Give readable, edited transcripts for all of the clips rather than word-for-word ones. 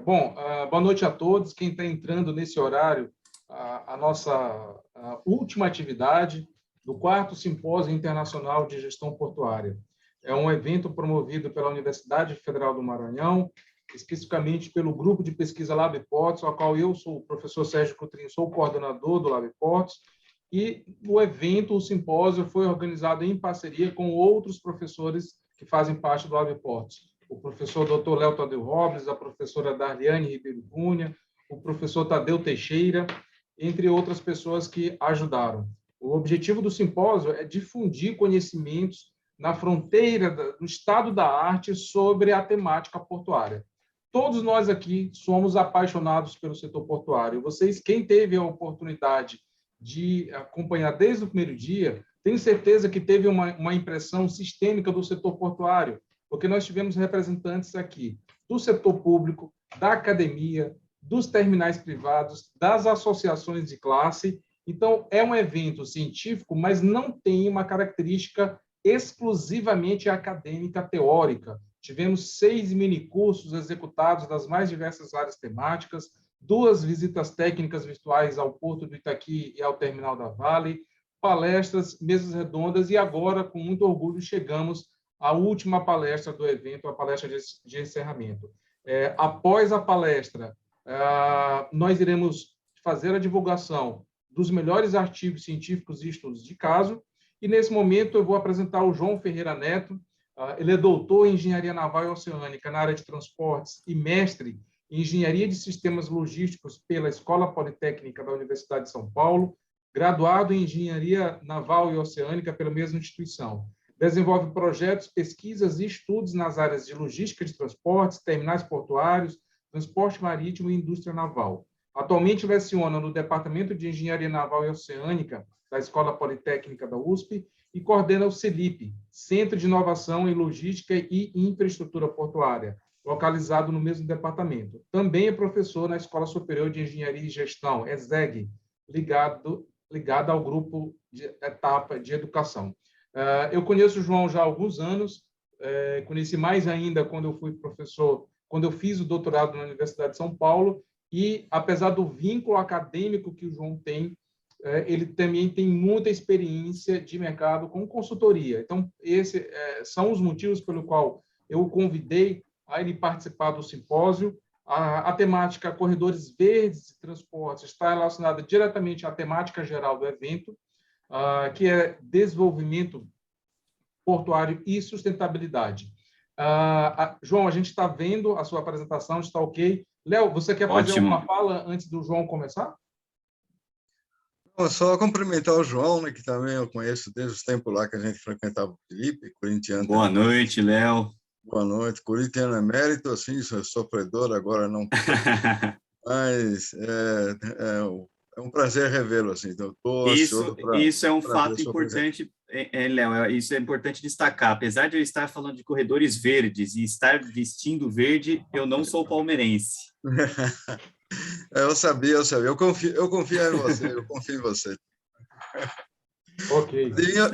Boa noite a todos. Quem está entrando nesse horário, a nossa última atividade do 4º Simpósio Internacional de Gestão Portuária. É um evento promovido pela Universidade Federal do Maranhão, especificamente pelo Grupo de Pesquisa LabPortos, ao qual eu sou o professor Sérgio Coutrinho, sou o coordenador do LabPortos, e o evento, o simpósio, foi organizado em parceria com outros professores que fazem parte do LabPortos. O professor Dr. Léo Tadeu Robles, a professora Darliane Ribeiro Cunha, o professor Tadeu Teixeira, entre outras pessoas que ajudaram. O objetivo do simpósio é difundir conhecimentos na fronteira do estado da arte sobre a temática portuária. Todos nós aqui somos apaixonados pelo setor portuário. Vocês, quem teve a oportunidade de acompanhar desde o primeiro dia, tenho certeza que teve uma impressão sistêmica do setor portuário, porque nós tivemos representantes aqui do setor público, da academia, dos terminais privados, das associações de classe. Então, é um evento científico, mas não tem uma característica exclusivamente acadêmica teórica. Tivemos 6 minicursos executados das mais diversas áreas temáticas, 2 visitas técnicas virtuais ao Porto do Itaqui e ao Terminal da Vale, palestras, mesas redondas, e agora, com muito orgulho, chegamos à última palestra do evento, a palestra de encerramento. Após a palestra, nós iremos fazer a divulgação dos melhores artigos científicos e estudos de caso, e nesse momento eu vou apresentar o João Ferreira Neto. Ele é doutor em Engenharia Naval e Oceânica na área de transportes e mestre em Engenharia de Sistemas Logísticos pela Escola Politécnica da Universidade de São Paulo, graduado em Engenharia Naval e Oceânica pela mesma instituição. Desenvolve projetos, pesquisas e estudos nas áreas de logística de transportes, terminais portuários, transporte marítimo e indústria naval. Atualmente leciona no Departamento de Engenharia Naval e Oceânica da Escola Politécnica da USP e coordena o CELIP, Centro de Inovação em Logística e Infraestrutura Portuária, localizado no mesmo departamento. Também é professor na Escola Superior de Engenharia e Gestão, ESEG, ligado ao grupo de etapa de educação. Eu conheço o João já há alguns anos, conheci mais ainda quando eu fui professor, quando eu fiz o doutorado na Universidade de São Paulo, e apesar do vínculo acadêmico que o João tem, ele também tem muita experiência de mercado com consultoria. Então, esses são os motivos pelo qual eu o convidei a ele participar do simpósio. A temática Corredores Verdes e Transportes está relacionada diretamente à temática geral do evento, que é desenvolvimento portuário e sustentabilidade. João, a gente está vendo a sua apresentação, está ok. Léo, você quer fazer alguma fala antes do João começar? Só cumprimentar o João, né, que também eu conheço desde os tempos lá que a gente frequentava o Felipe, corintiano. Boa noite, Léo. Boa noite. Corintiano emérito, assim, sou sofredor, agora não. Mas é um prazer revê-lo, assim. Então, isso é um fato importante, Léo, isso é importante destacar. Apesar de eu estar falando de corredores verdes e estar vestindo verde, eu não sou palmeirense. Eu sabia. Eu confio em você. Ok.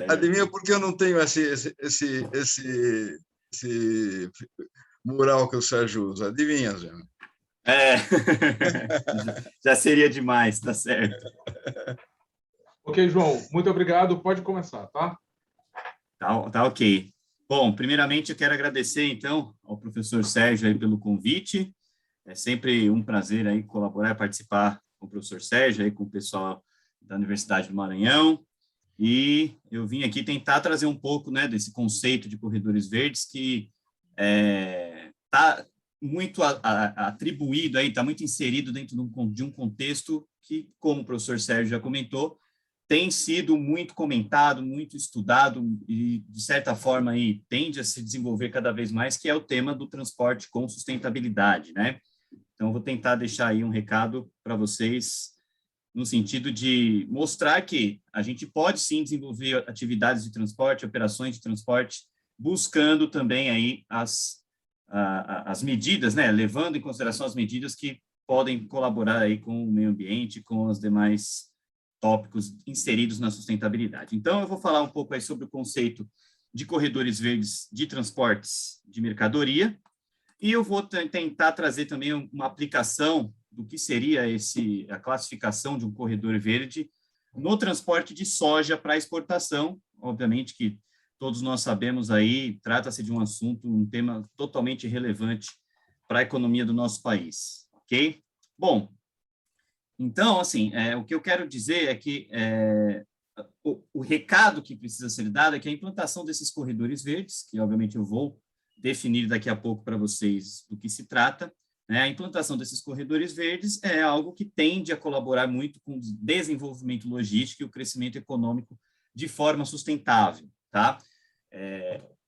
Adivinha por que eu não tenho esse mural que o Sérgio usa? Adivinha, Zé? Já seria demais, tá certo. Ok, João, muito obrigado. Pode começar, tá? Tá ok. Bom, primeiramente eu quero agradecer, então, ao professor Sérgio aí pelo convite. É sempre um prazer aí colaborar e participar com o professor Sérgio, aí com o pessoal da Universidade do Maranhão. E eu vim aqui tentar trazer um pouco, né, desse conceito de corredores verdes que está muito atribuído, está muito inserido dentro de um contexto que, como o professor Sérgio já comentou, tem sido muito comentado, muito estudado e, de certa forma, aí, tende a se desenvolver cada vez mais, que é o tema do transporte com sustentabilidade, né? Então, eu vou tentar deixar aí um recado para vocês, no sentido de mostrar que a gente pode, sim, desenvolver atividades de transporte, operações de transporte, buscando também aí as medidas, né? Levando em consideração as medidas que podem colaborar aí com o meio ambiente, com os demais tópicos inseridos na sustentabilidade. Então, eu vou falar um pouco aí sobre o conceito de corredores verdes de transportes de mercadoria, E eu vou tentar trazer também uma aplicação do que seria a classificação de um corredor verde no transporte de soja para exportação. Obviamente que todos nós sabemos aí, trata-se de um assunto, um tema totalmente relevante para a economia do nosso país, ok? Bom, então, assim, o que eu quero dizer é que o recado que precisa ser dado é que a implantação desses corredores verdes, que obviamente eu vou definir daqui a pouco para vocês do que se trata, né? A implantação desses corredores verdes é algo que tende a colaborar muito com o desenvolvimento logístico e o crescimento econômico de forma sustentável, tá?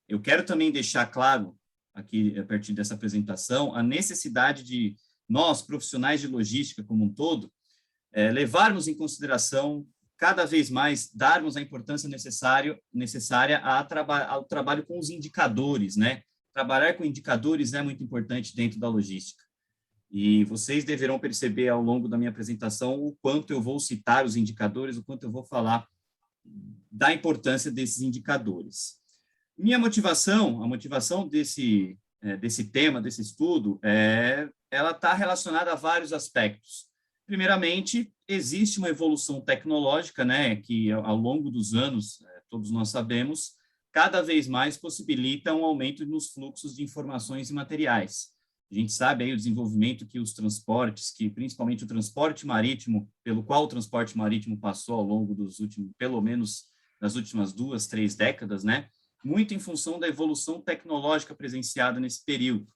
Eu quero também deixar claro, aqui a partir dessa apresentação, a necessidade de nós, profissionais de logística como um todo, levarmos em consideração cada vez mais, darmos a importância necessária ao trabalho com os indicadores, né? Trabalhar com indicadores é muito importante dentro da logística. E vocês deverão perceber ao longo da minha apresentação o quanto eu vou citar os indicadores, o quanto eu vou falar da importância desses indicadores. Minha motivação, a motivação desse tema, desse estudo, ela está relacionada a vários aspectos. Primeiramente, existe uma evolução tecnológica, né, que ao longo dos anos, todos nós sabemos, cada vez mais possibilita um aumento nos fluxos de informações e materiais. A gente sabe aí o desenvolvimento que os transportes, que principalmente o transporte marítimo, pelo qual o transporte marítimo passou ao longo dos últimos, pelo menos das últimas 2, 3 décadas, né, muito em função da evolução tecnológica presenciada nesse período.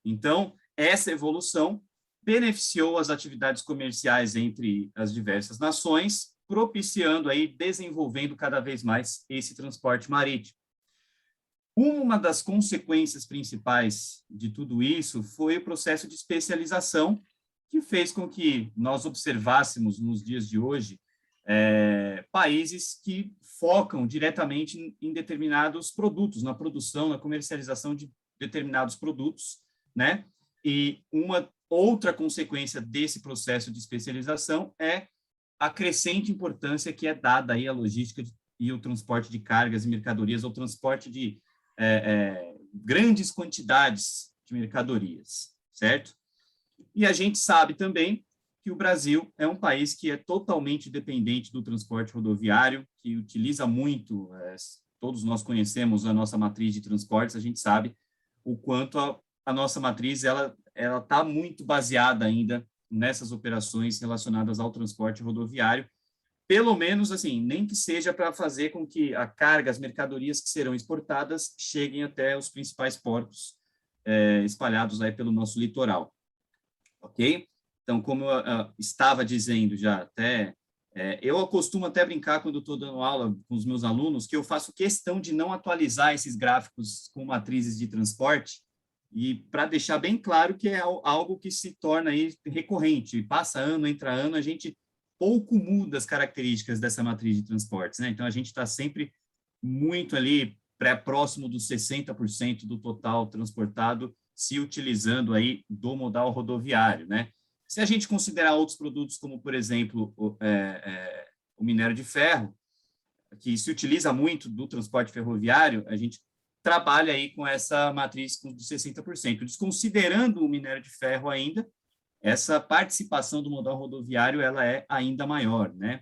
Então, essa evolução beneficiou as atividades comerciais entre as diversas nações, propiciando aí, desenvolvendo cada vez mais esse transporte marítimo. Uma das consequências principais de tudo isso foi o processo de especialização, que fez com que nós observássemos nos dias de hoje países que focam diretamente em determinados produtos, na produção, na comercialização de determinados produtos, né? E uma outra consequência desse processo de especialização é a crescente importância que é dada aí à logística e o transporte de cargas e mercadorias, ou transporte de grandes quantidades de mercadorias, certo? E a gente sabe também que o Brasil é um país que é totalmente dependente do transporte rodoviário, que utiliza muito, todos nós conhecemos a nossa matriz de transportes, a gente sabe o quanto a nossa matriz ela está muito baseada ainda nessas operações relacionadas ao transporte rodoviário, pelo menos, assim, nem que seja para fazer com que a carga, as mercadorias que serão exportadas cheguem até os principais portos espalhados aí pelo nosso litoral, ok? Então, como eu estava dizendo já até, eu costumo até brincar quando estou dando aula com os meus alunos, que eu faço questão de não atualizar esses gráficos com matrizes de transporte, e para deixar bem claro que é algo que se torna aí recorrente, passa ano, entra ano, a gente pouco muda as características dessa matriz de transportes, né? Então, a gente está sempre muito ali próximo dos 60% do total transportado, se utilizando aí do modal rodoviário, né? Se a gente considerar outros produtos, como, por exemplo, o minério de ferro, que se utiliza muito do transporte ferroviário, a gente trabalha aí com essa matriz de 60%. Desconsiderando o minério de ferro ainda, essa participação do modal rodoviário ela é ainda maior, né?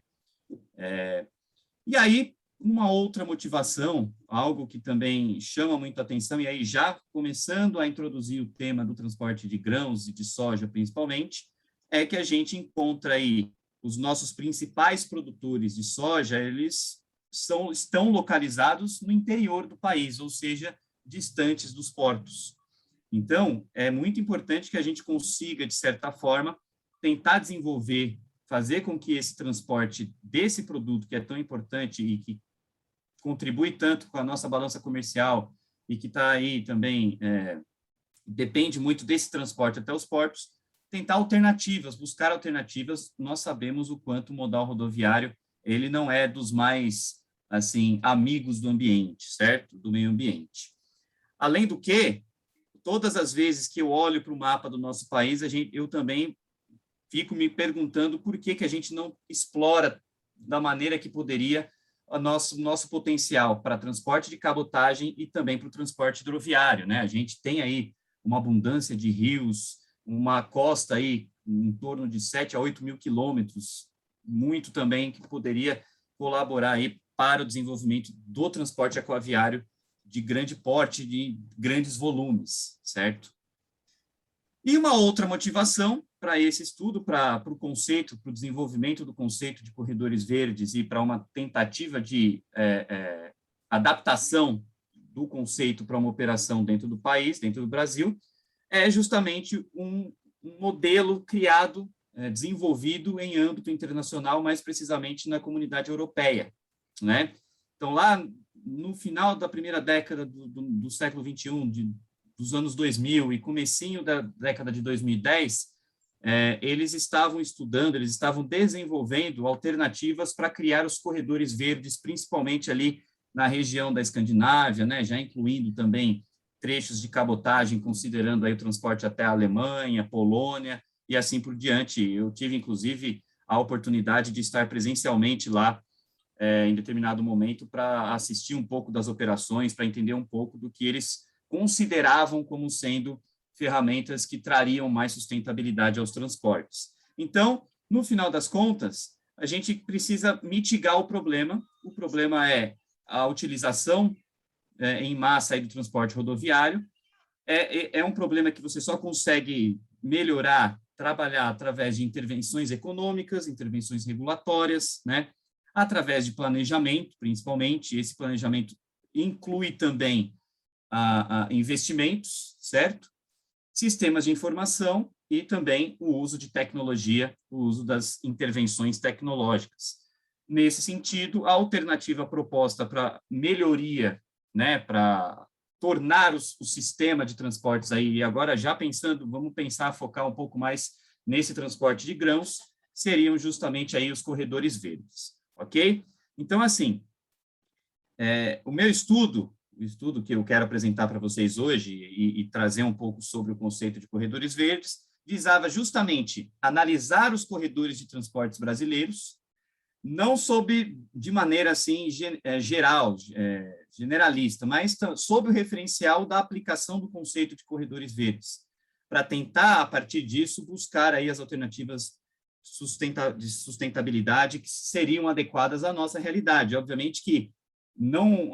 E aí, uma outra motivação, algo que também chama muita atenção, e aí já começando a introduzir o tema do transporte de grãos e de soja, principalmente, é que a gente encontra aí os nossos principais produtores de soja, eles estão localizados no interior do país, ou seja, distantes dos portos. Então, é muito importante que a gente consiga, de certa forma, tentar desenvolver, fazer com que esse transporte desse produto, que é tão importante e que contribui tanto com a nossa balança comercial e que está aí também, depende muito desse transporte até os portos, tentar alternativas, buscar alternativas. Nós sabemos o quanto o modal rodoviário ele não é dos mais, assim, amigos do ambiente, certo? Do meio ambiente. Além do que, todas as vezes que eu olho para o mapa do nosso país, eu também fico me perguntando por que a gente não explora da maneira que poderia o nosso potencial para transporte de cabotagem e também para o transporte hidroviário, né? A gente tem aí uma abundância de rios, uma costa aí em torno de 7 a 8 mil quilômetros, muito também que poderia colaborar aí para o desenvolvimento do transporte aquaviário de grande porte, de grandes volumes, certo? E uma outra motivação para esse estudo, para o conceito, para o desenvolvimento do conceito de corredores verdes e para uma tentativa de adaptação do conceito para uma operação dentro do país, dentro do Brasil, é justamente um modelo criado, desenvolvido em âmbito internacional, mais precisamente na comunidade europeia, né? Então, lá no final da primeira década do século XXI, dos anos 2000 e comecinho da década de 2010, eles estavam estudando, eles estavam desenvolvendo alternativas para criar os corredores verdes, principalmente ali na região da Escandinávia, né, já incluindo também trechos de cabotagem, considerando aí o transporte até a Alemanha, Polônia e assim por diante. Eu tive, inclusive, a oportunidade de estar presencialmente lá em determinado momento para assistir um pouco das operações, para entender um pouco do que eles consideravam como sendo ferramentas que trariam mais sustentabilidade aos transportes. Então, no final das contas, a gente precisa mitigar o problema. O problema é a utilização em massa aí do transporte rodoviário. É um problema que você só consegue melhorar, trabalhar através de intervenções econômicas, intervenções regulatórias, né? Através de planejamento, principalmente. Esse planejamento inclui também investimentos, certo? Sistemas de informação e também o uso de tecnologia, o uso das intervenções tecnológicas. Nesse sentido, a alternativa proposta para melhoria, né, para tornar o sistema de transportes aí, e agora já pensando, vamos pensar, focar um pouco mais nesse transporte de grãos, seriam justamente aí os corredores verdes, ok? Então, assim, o meu estudo, o estudo que eu quero apresentar para vocês hoje e trazer um pouco sobre o conceito de corredores verdes, visava justamente analisar os corredores de transportes brasileiros, não de maneira assim geral, generalista, mas sob o referencial da aplicação do conceito de corredores verdes, para tentar, a partir disso, buscar aí as alternativas de sustentabilidade que seriam adequadas à nossa realidade. Obviamente que não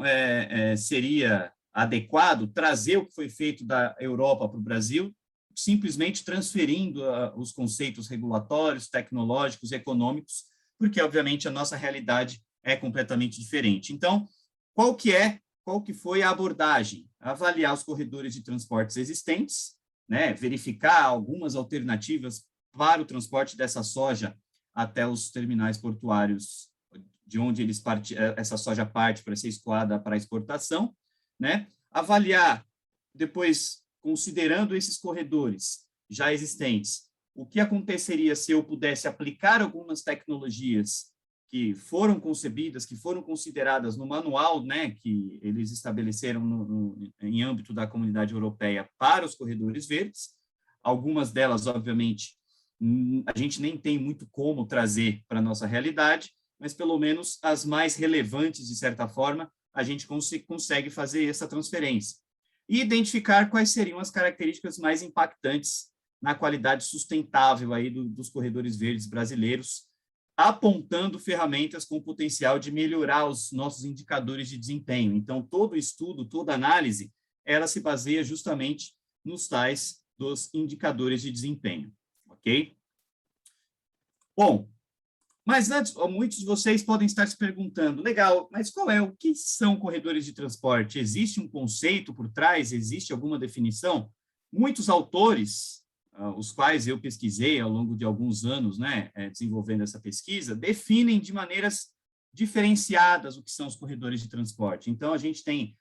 seria adequado trazer o que foi feito da Europa para o Brasil, simplesmente transferindo os conceitos regulatórios, tecnológicos, econômicos, porque, obviamente, a nossa realidade é completamente diferente. Então, qual que foi a abordagem? Avaliar os corredores de transportes existentes, né? Verificar algumas alternativas para o transporte dessa soja até os terminais portuários de onde essa soja parte para ser escoada para exportação, né? Avaliar, depois, considerando esses corredores já existentes, o que aconteceria se eu pudesse aplicar algumas tecnologias que foram concebidas, que foram consideradas no manual, né, que eles estabeleceram em âmbito da comunidade europeia para os corredores verdes. Algumas delas, obviamente, a gente nem tem muito como trazer para a nossa realidade, mas pelo menos as mais relevantes, de certa forma, a gente consegue fazer essa transferência. E identificar quais seriam as características mais impactantes na qualidade sustentável aí dos corredores verdes brasileiros, apontando ferramentas com potencial de melhorar os nossos indicadores de desempenho. Então, todo estudo, toda análise, ela se baseia justamente nos tais dos indicadores de desempenho, ok? Bom, mas antes, muitos de vocês podem estar se perguntando, legal, mas o que são corredores de transporte? Existe um conceito por trás? Existe alguma definição? Muitos autores, os quais eu pesquisei ao longo de alguns anos, né, desenvolvendo essa pesquisa, definem de maneiras diferenciadas o que são os corredores de transporte. Então, a gente tem,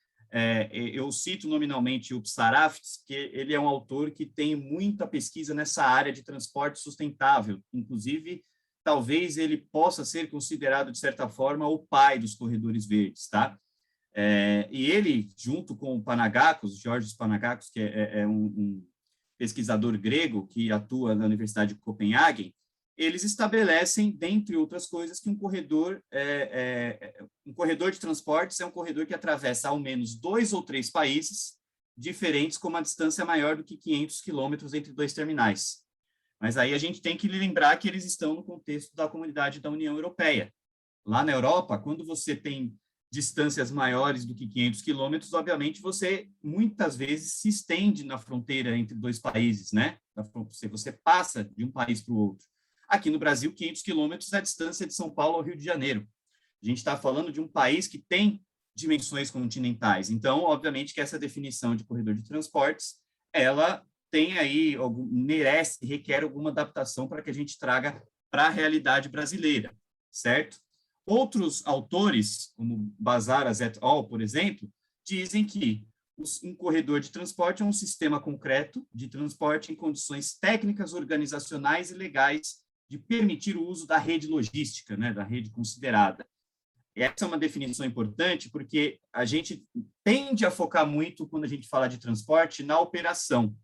eu cito nominalmente o Psaraftes, que ele é um autor que tem muita pesquisa nessa área de transporte sustentável, inclusive, talvez ele possa ser considerado, de certa forma, o pai dos corredores verdes, tá? E ele, junto com o Panagakos, Georgios Panagakos, que é um pesquisador grego que atua na Universidade de Copenhague, eles estabelecem, dentre outras coisas, que um corredor de transportes é um corredor que atravessa ao menos 2 ou 3 países diferentes com uma distância maior do que 500 quilômetros entre dois terminais. Mas aí a gente tem que lembrar que eles estão no contexto da comunidade da União Europeia. Lá na Europa, quando você tem distâncias maiores do que 500 quilômetros, obviamente você muitas vezes se estende na fronteira entre dois países, né? Você passa de um país para o outro. Aqui no Brasil, 500 quilômetros é a distância de São Paulo ao Rio de Janeiro. A gente está falando de um país que tem dimensões continentais. Então, obviamente que essa definição de corredor de transportes, ela tem aí, merece, requer alguma adaptação para que a gente traga para a realidade brasileira, certo? Outros autores, como Bazaras et al., por exemplo, dizem que um corredor de transporte é um sistema concreto de transporte em condições técnicas, organizacionais e legais de permitir o uso da rede logística, né, da rede considerada. Essa é uma definição importante porque a gente tende a focar muito, quando a gente fala de transporte, na operação,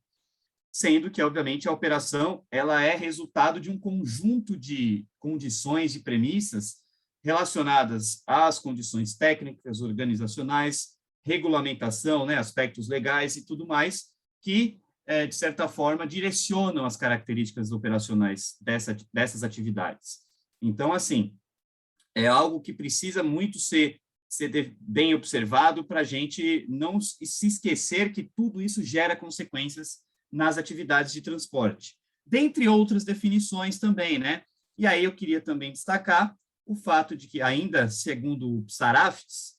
sendo que, obviamente, a operação ela é resultado de um conjunto de condições e premissas relacionadas às condições técnicas, organizacionais, regulamentação, né, aspectos legais e tudo mais, que, de certa forma, direcionam as características operacionais dessas atividades. Então, assim, é algo que precisa muito ser bem observado para a gente não se esquecer que tudo isso gera consequências nas atividades de transporte. Dentre outras definições também, né? E aí eu queria também destacar o fato de que, ainda segundo o Psaraftes,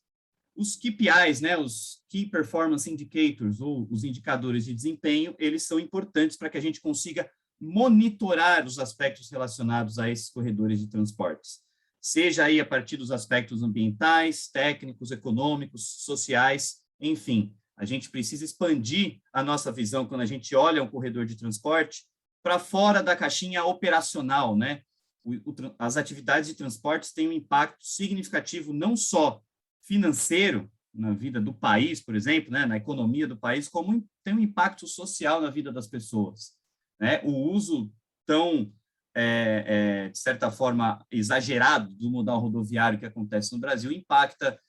os KPIs, né, os Key Performance Indicators, ou os indicadores de desempenho, eles são importantes para que a gente consiga monitorar os aspectos relacionados a esses corredores de transportes, seja aí a partir dos aspectos ambientais, técnicos, econômicos, sociais, enfim. A gente precisa expandir a nossa visão quando a gente olha um corredor de transporte para fora da caixinha operacional, né? As atividades de transportes têm um impacto significativo não só financeiro na vida do país, por exemplo, né, na economia do país, como tem um impacto social na vida das pessoas, né? O uso tão, de certa forma, exagerado do modal rodoviário que acontece no Brasil impacta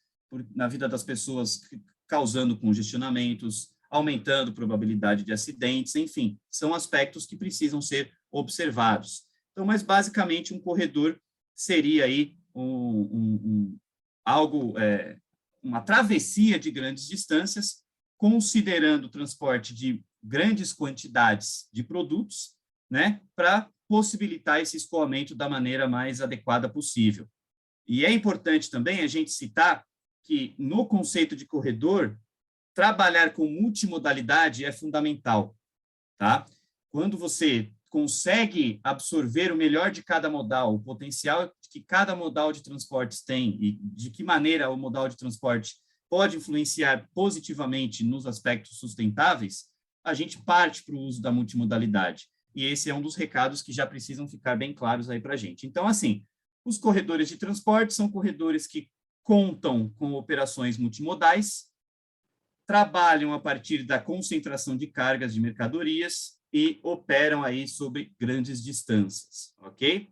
na vida das pessoas, causando congestionamentos, aumentando a probabilidade de acidentes, enfim, são aspectos que precisam ser observados. Então, mas basicamente um corredor seria aí uma travessia de grandes distâncias, considerando o transporte de grandes quantidades de produtos, né, para possibilitar esse escoamento da maneira mais adequada possível. E é importante também a gente citar que, no conceito de corredor, trabalhar com multimodalidade é fundamental, tá? Quando você consegue absorver o melhor de cada modal, o potencial que cada modal de transportes tem e de que maneira o modal de transporte pode influenciar positivamente nos aspectos sustentáveis, a gente parte para o uso da multimodalidade. E esse é um dos recados que já precisam ficar bem claros aí para a gente. Então, assim, os corredores de transporte são corredores que contam com operações multimodais, trabalham a partir da concentração de cargas de mercadorias e operam aí sobre grandes distâncias, ok?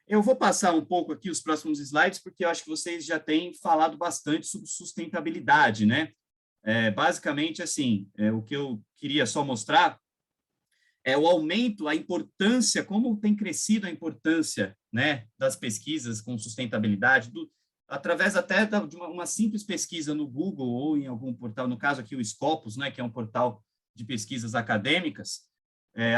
Eu vou passar um pouco aqui os próximos slides, porque eu acho que vocês já têm falado bastante sobre sustentabilidade, né? Basicamente, assim, o que eu queria só mostrar é o aumento, a importância, como tem crescido a importância, né, das pesquisas com sustentabilidade, através até de uma simples pesquisa no Google ou em algum portal, no caso aqui o Scopus, né, que é um portal de pesquisas acadêmicas,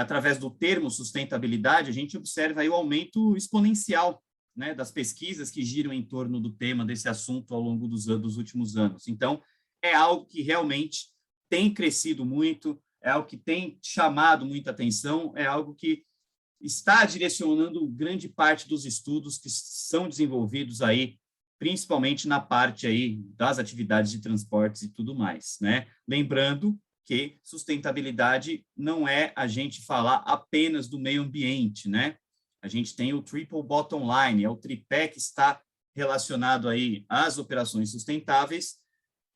através do termo sustentabilidade, a gente observa aí o aumento exponencial, né, das pesquisas que giram em torno do tema desse assunto ao longo dos últimos anos. Então, é algo que realmente tem crescido muito, é algo que tem chamado muita atenção, é algo que está direcionando grande parte dos estudos que são desenvolvidos aí, principalmente na parte aí das atividades de transportes e tudo mais, né? Lembrando que sustentabilidade não é a gente falar apenas do meio ambiente, né? A gente tem o triple bottom line, é o tripé que está relacionado aí às operações sustentáveis,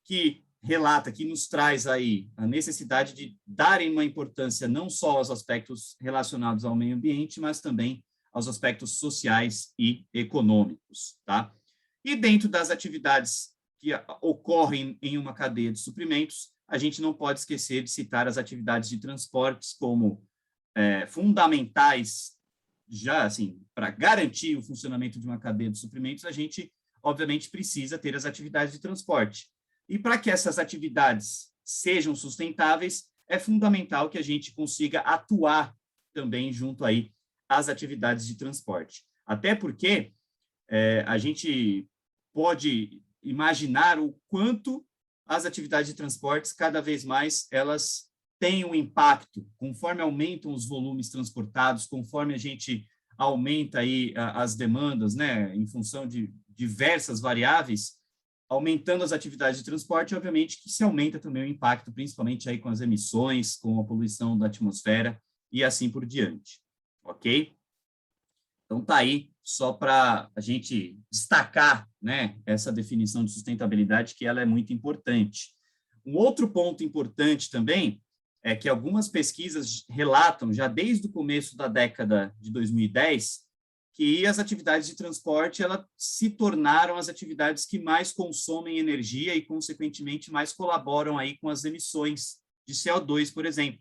que relata, que nos traz aí a necessidade de darem uma importância não só aos aspectos relacionados ao meio ambiente, mas também aos aspectos sociais e econômicos, tá? E dentro das atividades que ocorrem em uma cadeia de suprimentos, a gente não pode esquecer de citar as atividades de transportes como fundamentais, já assim, para garantir o funcionamento de uma cadeia de suprimentos, a gente, obviamente, precisa ter as atividades de transporte. E para que essas atividades sejam sustentáveis, é fundamental que a gente consiga atuar também junto aí às atividades de transporte. Até porque a gente pode imaginar o quanto as atividades de transportes, cada vez mais, elas têm um impacto, conforme aumentam os volumes transportados, conforme a gente aumenta aí as demandas, né, em função de diversas variáveis, aumentando as atividades de transporte, obviamente que se aumenta também o impacto, principalmente aí com as emissões, com a poluição da atmosfera e assim por diante, ok? Então, tá aí só para a gente destacar, né, essa definição de sustentabilidade, que ela é muito importante. Um outro ponto importante também é que algumas pesquisas relatam, já desde o começo da década de 2010, que as atividades de transporte elas se tornaram as atividades que mais consomem energia e, consequentemente, mais colaboram aí com as emissões de CO2, por exemplo.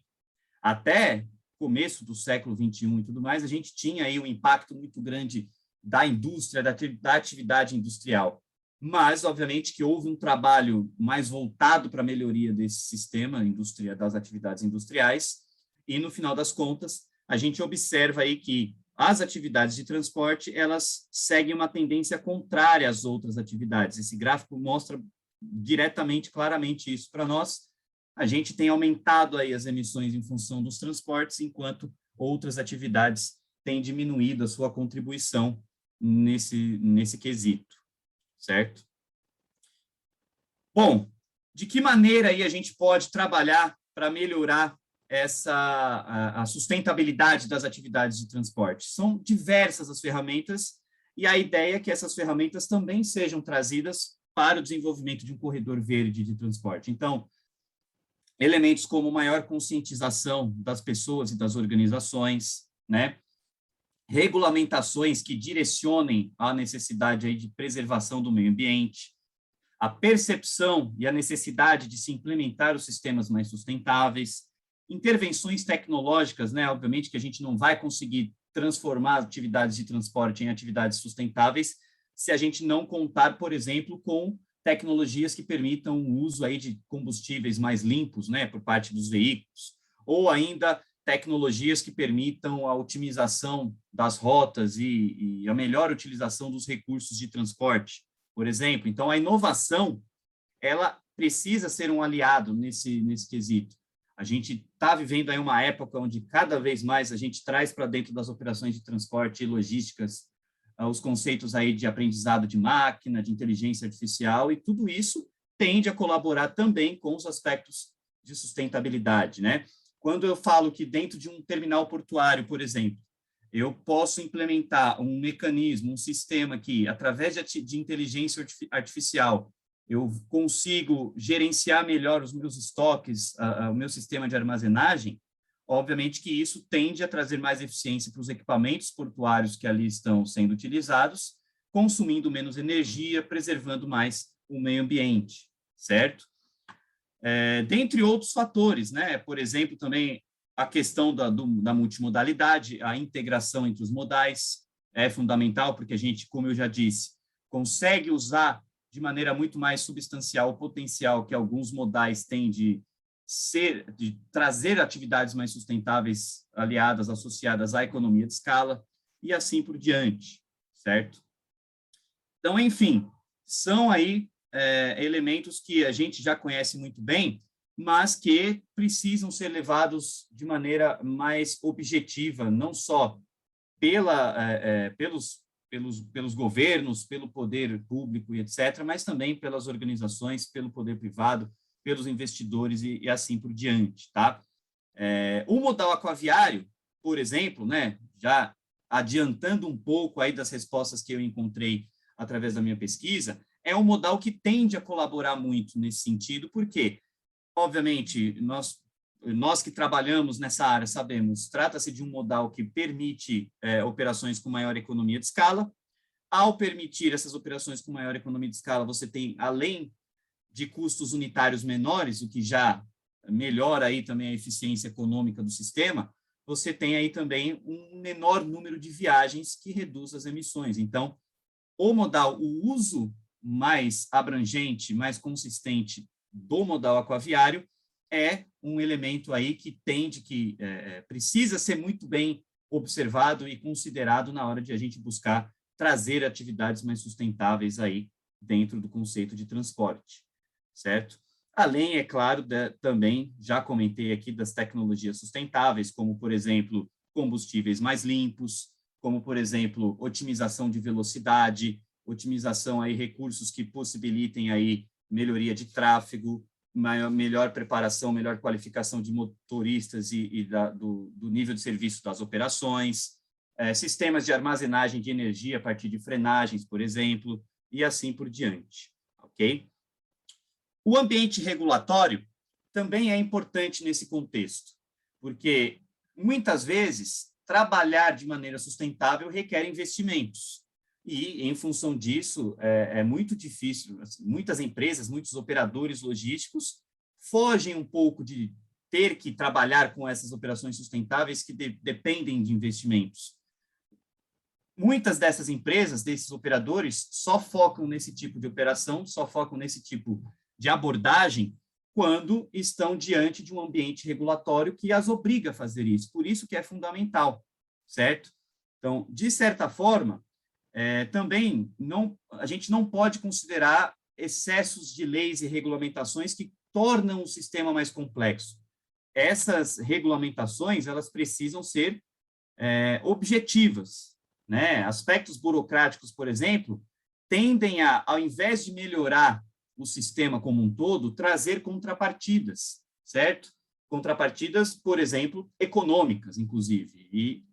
Até começo do século XXI e tudo mais, a gente tinha aí um impacto muito grande da indústria, da atividade industrial. Mas, obviamente, que houve um trabalho mais voltado para a melhoria desse sistema das atividades industriais, e, no final das contas, a gente observa aí que as atividades de transporte, elas seguem uma tendência contrária às outras atividades. Esse gráfico mostra diretamente, claramente isso para nós. A gente tem aumentado aí as emissões em função dos transportes, enquanto outras atividades têm diminuído a sua contribuição nesse quesito, certo? Bom, de que maneira aí a gente pode trabalhar para melhorar a sustentabilidade das atividades de transporte? São diversas as ferramentas, e a ideia é que essas ferramentas também sejam trazidas para o desenvolvimento de um corredor verde de transporte. Então, elementos como maior conscientização das pessoas e das organizações, né? Regulamentações que direcionem a necessidade aí de preservação do meio ambiente, a percepção e a necessidade de se implementar os sistemas mais sustentáveis, intervenções tecnológicas, né? Obviamente que a gente não vai conseguir transformar atividades de transporte em atividades sustentáveis se a gente não contar, por exemplo, com tecnologias que permitam o uso aí de combustíveis mais limpos, né, por parte dos veículos, ou ainda tecnologias que permitam a otimização das rotas e a melhor utilização dos recursos de transporte, por exemplo. Então, a inovação, ela precisa ser um aliado nesse quesito. A gente está vivendo aí uma época onde cada vez mais a gente traz para dentro das operações de transporte e logísticas os conceitos aí de aprendizado de máquina, de inteligência artificial, e tudo isso tende a colaborar também com os aspectos de sustentabilidade, né? Quando eu falo que dentro de um terminal portuário, por exemplo, eu posso implementar um mecanismo, um sistema que, através de inteligência artificial, eu consigo gerenciar melhor os meus estoques, o meu sistema de armazenagem, obviamente que isso tende a trazer mais eficiência para os equipamentos portuários que ali estão sendo utilizados, consumindo menos energia, preservando mais o meio ambiente, certo? Dentre outros fatores, né? Por exemplo, também a questão da multimodalidade, a integração entre os modais é fundamental, porque a gente, como eu já disse, consegue usar de maneira muito mais substancial o potencial que alguns modais têm de trazer atividades mais sustentáveis aliadas, associadas à economia de escala, e assim por diante, certo? Então, enfim, são aí elementos que a gente já conhece muito bem, mas que precisam ser levados de maneira mais objetiva, não só pelos governos, pelo poder público e etc., mas também pelas organizações, pelo poder privado, pelos investidores e assim por diante, tá? O modal aquaviário, por exemplo, né, já adiantando um pouco aí das respostas que eu encontrei através da minha pesquisa, é um modal que tende a colaborar muito nesse sentido, porque, obviamente, nós que trabalhamos nessa área sabemos, trata-se de um modal que permite operações com maior economia de escala. Ao permitir essas operações com maior economia de escala, você tem, além de custos unitários menores, o que já melhora aí também a eficiência econômica do sistema, você tem aí também um menor número de viagens que reduz as emissões. Então, o modal, o uso mais abrangente, mais consistente do modal aquaviário é um elemento aí que precisa ser muito bem observado e considerado na hora de a gente buscar trazer atividades mais sustentáveis aí dentro do conceito de transporte, certo? Além, é claro, também, já comentei aqui das tecnologias sustentáveis, como, por exemplo, combustíveis mais limpos, como, por exemplo, otimização de velocidade, otimização aí recursos que possibilitem aí melhoria de tráfego, melhor preparação, melhor qualificação de motoristas do nível de serviço das operações, sistemas de armazenagem de energia a partir de frenagens, por exemplo, e assim por diante, ok? O ambiente regulatório também é importante nesse contexto, porque muitas vezes trabalhar de maneira sustentável requer investimentos. E, em função disso, é muito difícil. Muitas empresas, muitos operadores logísticos fogem um pouco de ter que trabalhar com essas operações sustentáveis que dependem de investimentos. Muitas dessas empresas, desses operadores, só focam nesse tipo de operação, só focam nesse tipo de abordagem quando estão diante de um ambiente regulatório que as obriga a fazer isso. Por isso que é fundamental, certo? Então, de certa forma, também a gente não pode considerar excessos de leis e regulamentações que tornam o sistema mais complexo. Essas regulamentações, elas precisam ser objetivas, né? Aspectos burocráticos, por exemplo, tendem a, ao invés de melhorar o sistema como um todo, trazer contrapartidas, certo? Contrapartidas, por exemplo, econômicas, inclusive. E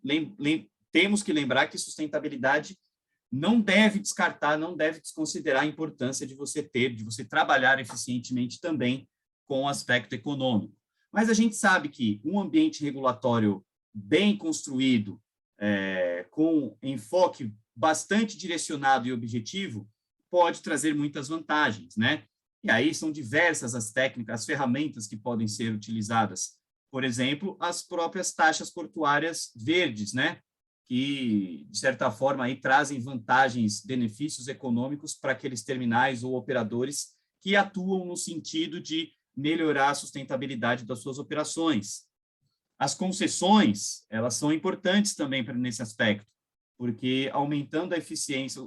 temos que lembrar que sustentabilidade não deve descartar, não deve desconsiderar a importância de você trabalhar eficientemente também com o aspecto econômico. Mas a gente sabe que um ambiente regulatório bem construído, com enfoque bastante direcionado e objetivo, pode trazer muitas vantagens, né? E aí são diversas as técnicas, as ferramentas que podem ser utilizadas. Por exemplo, as próprias taxas portuárias verdes, né? Que, de certa forma, aí trazem vantagens, benefícios econômicos para aqueles terminais ou operadores que atuam no sentido de melhorar a sustentabilidade das suas operações. As concessões, elas são importantes também nesse aspecto, porque aumentando a eficiência,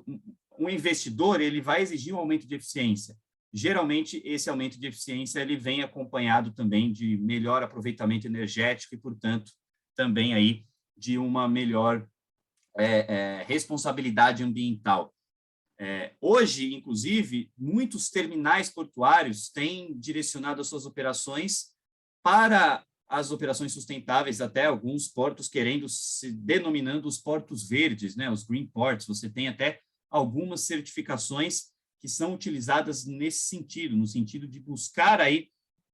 um investidor, ele vai exigir um aumento de eficiência. Geralmente, esse aumento de eficiência, ele vem acompanhado também de melhor aproveitamento energético e, portanto, também aí de uma melhor responsabilidade ambiental. Hoje, inclusive, muitos terminais portuários têm direcionado as suas operações para as operações sustentáveis, até alguns portos se denominando os portos verdes, né, os green ports. Você tem até algumas certificações que são utilizadas nesse sentido, no sentido de buscar aí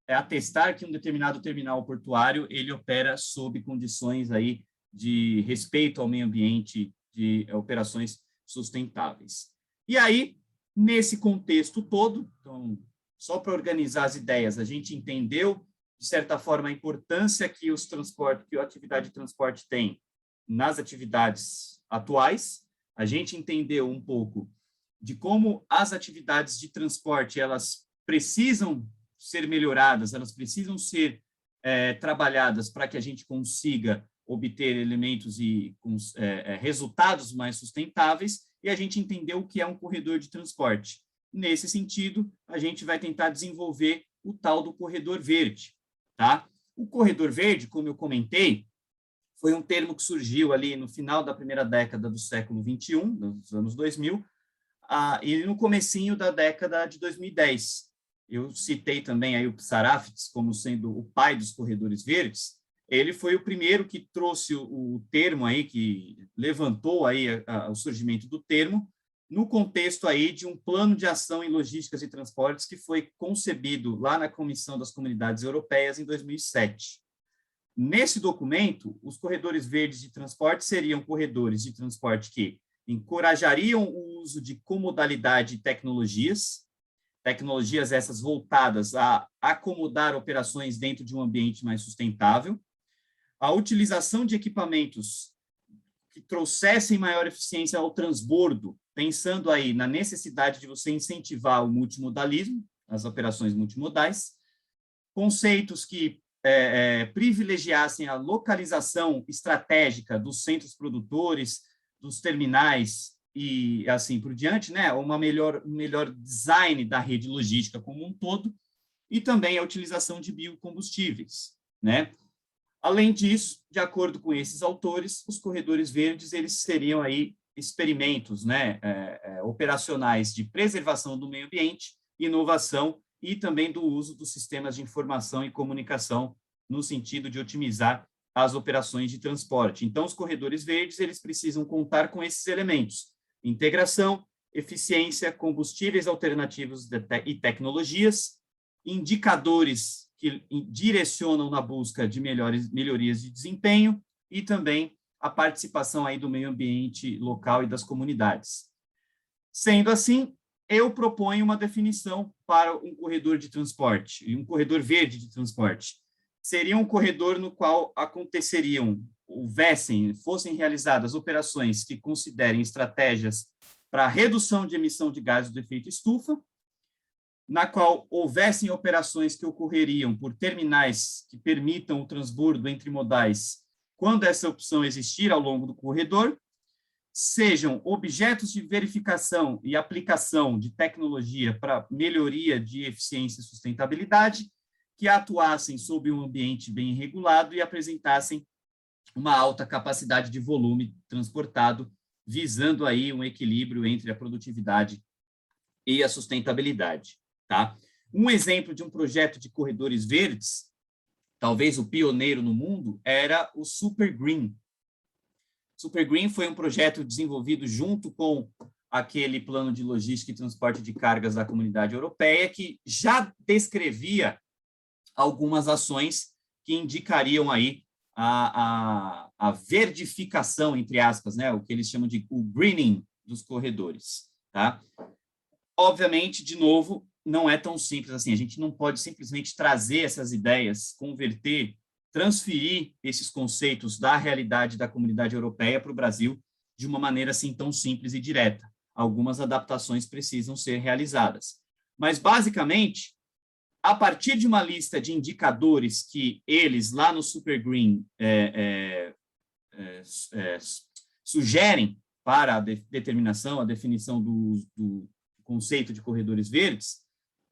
atestar que um determinado terminal portuário ele opera sob condições aí de respeito ao meio ambiente, de operações sustentáveis. E aí, nesse contexto todo, então, só para organizar as ideias, a gente entendeu, de certa forma, a importância que a atividade de transporte tem nas atividades atuais. A gente entendeu um pouco de como as atividades de transporte, elas precisam ser melhoradas, elas precisam ser trabalhadas para que a gente consiga obter elementos e resultados mais sustentáveis, e a gente entendeu o que é um corredor de transporte. Nesse sentido, a gente vai tentar desenvolver o tal do corredor verde, tá? O corredor verde, como eu comentei, foi um termo que surgiu ali no final da primeira década do século XXI, dos anos 2000, e no comecinho da década de 2010. Eu citei também aí o Psaraftes como sendo o pai dos corredores verdes. Ele foi o primeiro que trouxe o termo aí, que levantou aí o surgimento do termo, no contexto aí de um plano de ação em logísticas e transportes que foi concebido lá na Comissão das Comunidades Europeias em 2007. Nesse documento, os corredores verdes de transporte seriam corredores de transporte que encorajariam o uso de comodalidade e tecnologias, tecnologias essas voltadas a acomodar operações dentro de um ambiente mais sustentável, a utilização de equipamentos que trouxessem maior eficiência ao transbordo, pensando aí na necessidade de você incentivar o multimodalismo, as operações multimodais, conceitos que privilegiassem a localização estratégica dos centros produtores, dos terminais e assim por diante, né? Um melhor design da rede logística como um todo, e também a utilização de biocombustíveis, né? Além disso, de acordo com esses autores, os corredores verdes eles seriam aí experimentos, né, operacionais de preservação do meio ambiente, inovação e também do uso dos sistemas de informação e comunicação no sentido de otimizar as operações de transporte. Então, os corredores verdes eles precisam contar com esses elementos: integração, eficiência, combustíveis alternativos e tecnologias, indicadores que direcionam na busca de melhorias de desempenho e também a participação aí do meio ambiente local e das comunidades. Sendo assim, eu proponho uma definição para um corredor de transporte, um corredor verde de transporte. Seria um corredor no qual fossem realizadas operações que considerem estratégias para redução de emissão de gases do efeito estufa, na qual houvessem operações que ocorreriam por terminais que permitam o transbordo entre modais, quando essa opção existir ao longo do corredor, sejam objetos de verificação e aplicação de tecnologia para melhoria de eficiência e sustentabilidade, que atuassem sob um ambiente bem regulado e apresentassem uma alta capacidade de volume transportado, visando aí um equilíbrio entre a produtividade e a sustentabilidade. Tá? Um exemplo de um projeto de corredores verdes, talvez o pioneiro no mundo, era o Super Green. Super Green foi um projeto desenvolvido junto com aquele plano de logística e transporte de cargas da Comunidade Europeia, que já descrevia algumas ações que indicariam aí a verdificação, entre aspas, né, o que eles chamam de o greening dos corredores. Tá? Obviamente, de novo, não é tão simples assim. A gente não pode simplesmente trazer essas ideias, converter, transferir esses conceitos da realidade da Comunidade Europeia para o Brasil de uma maneira assim tão simples e direta. Algumas adaptações precisam ser realizadas. Mas, basicamente, a partir de uma lista de indicadores que eles, lá no Super Green, sugerem para a determinação, a definição do conceito de corredores verdes,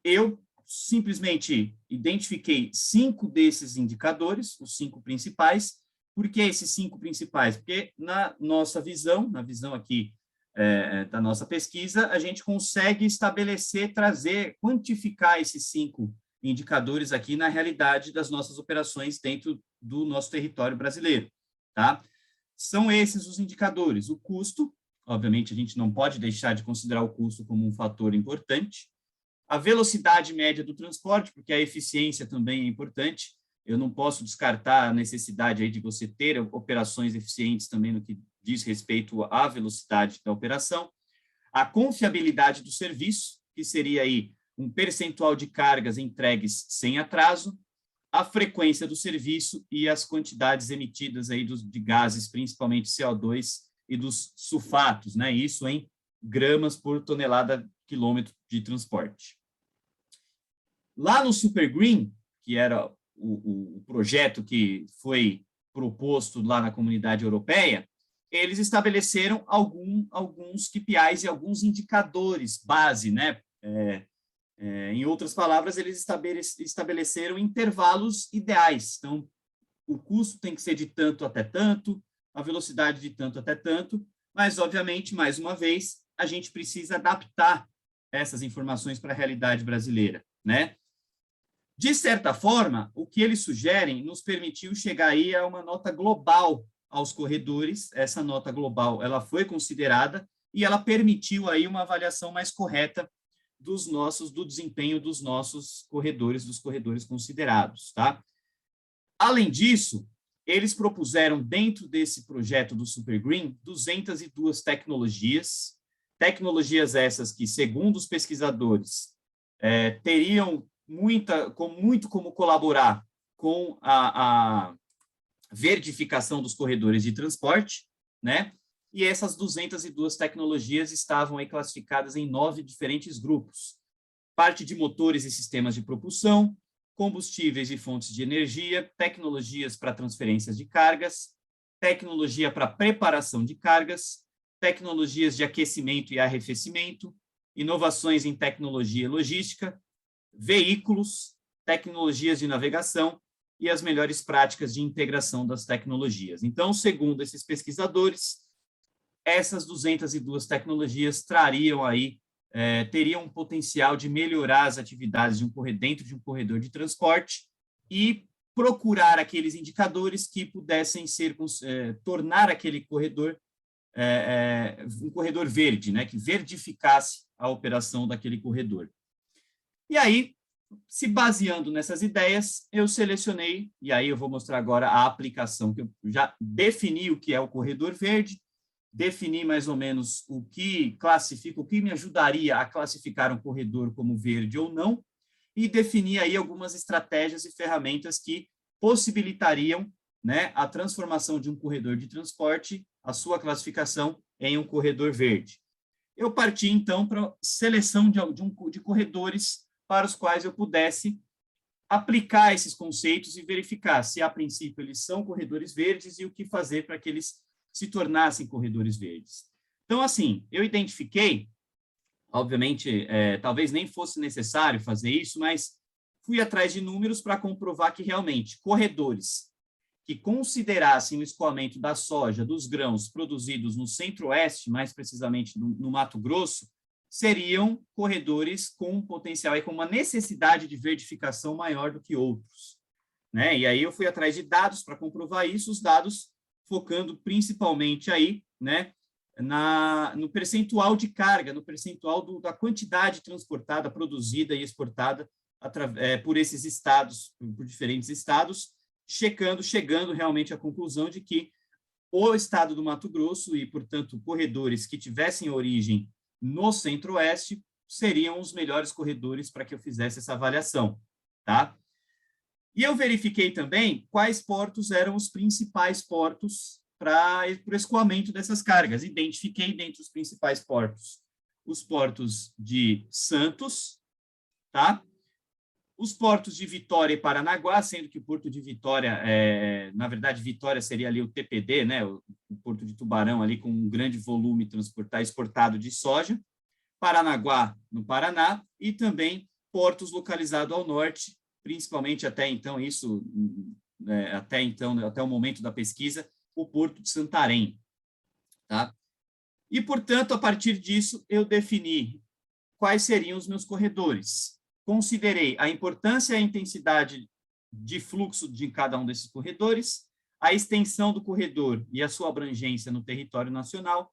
eu simplesmente identifiquei 5 desses indicadores, os 5 principais. Por que esses 5 principais? Porque na nossa visão, na visão aqui da nossa pesquisa, a gente consegue estabelecer, trazer, quantificar esses 5 indicadores aqui na realidade das nossas operações dentro do nosso território brasileiro. Tá? São esses os indicadores. O custo, obviamente, a gente não pode deixar de considerar o custo como um fator importante. A velocidade média do transporte, porque a eficiência também é importante. Eu não posso descartar a necessidade aí de você ter operações eficientes também no que diz respeito à velocidade da operação. A confiabilidade do serviço, que seria aí um percentual de cargas entregues sem atraso, a frequência do serviço e as quantidades emitidas aí de gases, principalmente CO2 e dos sulfatos, né? Isso em gramas por tonelada quilômetro de transporte. Lá no Super Green, que era o projeto que foi proposto lá na Comunidade Europeia, eles estabeleceram alguns KPIs e alguns indicadores base, né? Em outras palavras, eles estabeleceram intervalos ideais. Então, o custo tem que ser de tanto até tanto, a velocidade de tanto até tanto, mas, obviamente, mais uma vez, a gente precisa adaptar essas informações para a realidade brasileira, né? De certa forma, o que eles sugerem nos permitiu chegar aí a uma nota global aos corredores. Essa nota global, ela foi considerada e ela permitiu aí uma avaliação mais correta do desempenho dos nossos corredores, dos corredores considerados, tá? Além disso, eles propuseram, dentro desse projeto do Super Green, 202 tecnologias essas que, segundo os pesquisadores, teriam muito como colaborar com a verdificação dos corredores de transporte, né? E essas 202 tecnologias estavam aí classificadas em 9 diferentes grupos. Parte de motores e sistemas de propulsão, combustíveis e fontes de energia, tecnologias para transferências de cargas, tecnologia para preparação de cargas, tecnologias de aquecimento e arrefecimento, inovações em tecnologia e logística, veículos, tecnologias de navegação e as melhores práticas de integração das tecnologias. Então, segundo esses pesquisadores, essas 202 tecnologias teriam um potencial de melhorar as atividades dentro de um corredor de transporte e procurar aqueles indicadores que pudessem tornar aquele corredor um corredor verde, né, que verdificasse a operação daquele corredor. E aí, se baseando nessas ideias, eu selecionei, e aí eu vou mostrar agora a aplicação, que eu já defini o que é o corredor verde, defini mais ou menos o que classifica, o que me ajudaria a classificar um corredor como verde ou não, e defini aí algumas estratégias e ferramentas que possibilitariam, né, a transformação de um corredor de transporte, a sua classificação em um corredor verde. Eu parti, então, para a seleção de corredores para os quais eu pudesse aplicar esses conceitos e verificar se, a princípio, eles são corredores verdes e o que fazer para que eles se tornassem corredores verdes. Então, assim, eu identifiquei, obviamente, talvez nem fosse necessário fazer isso, mas fui atrás de números para comprovar que, realmente, corredores que considerassem o escoamento da soja, dos grãos produzidos no centro-oeste, mais precisamente no Mato Grosso, seriam corredores com um potencial e com uma necessidade de verdificação maior do que outros, né? E aí eu fui atrás de dados para comprovar isso, os dados focando principalmente aí, né, no percentual de carga, no percentual da quantidade transportada, produzida e exportada por esses estados, por diferentes estados, chegando realmente à conclusão de que o estado do Mato Grosso e, portanto, corredores que tivessem origem no centro-oeste seriam os melhores corredores para que eu fizesse essa avaliação, tá? E eu verifiquei também quais portos eram os principais portos para o escoamento dessas cargas. Identifiquei dentre os principais portos os portos de Santos, tá? Os portos de Vitória e Paranaguá, sendo que o porto de Vitória, na verdade, Vitória seria ali o TPD, né? O porto de Tubarão ali com um grande volume exportado de soja. Paranaguá, no Paraná, e também portos localizados ao norte, principalmente até o momento da pesquisa, o Porto de Santarém, tá? E, portanto, a partir disso, eu defini quais seriam os meus corredores. Considerei a importância e a intensidade de fluxo de cada um desses corredores, a extensão do corredor e a sua abrangência no território nacional,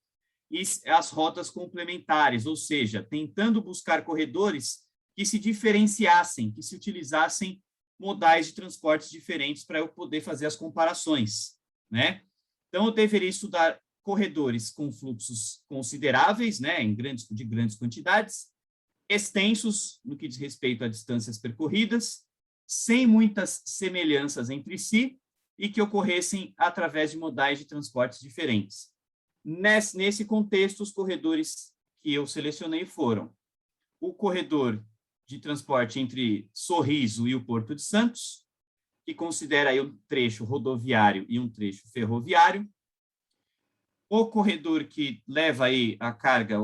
e as rotas complementares, ou seja, tentando buscar corredores que se diferenciassem, que se utilizassem modais de transportes diferentes para eu poder fazer as comparações, né? Então, eu deveria estudar corredores com fluxos consideráveis, né, de grandes quantidades, extensos no que diz respeito a distâncias percorridas, sem muitas semelhanças entre si e que ocorressem através de modais de transportes diferentes. Nesse contexto, os corredores que eu selecionei foram o corredor de transporte entre Sorriso e o Porto de Santos, que considera aí um trecho rodoviário e um trecho ferroviário, o corredor que leva aí a carga,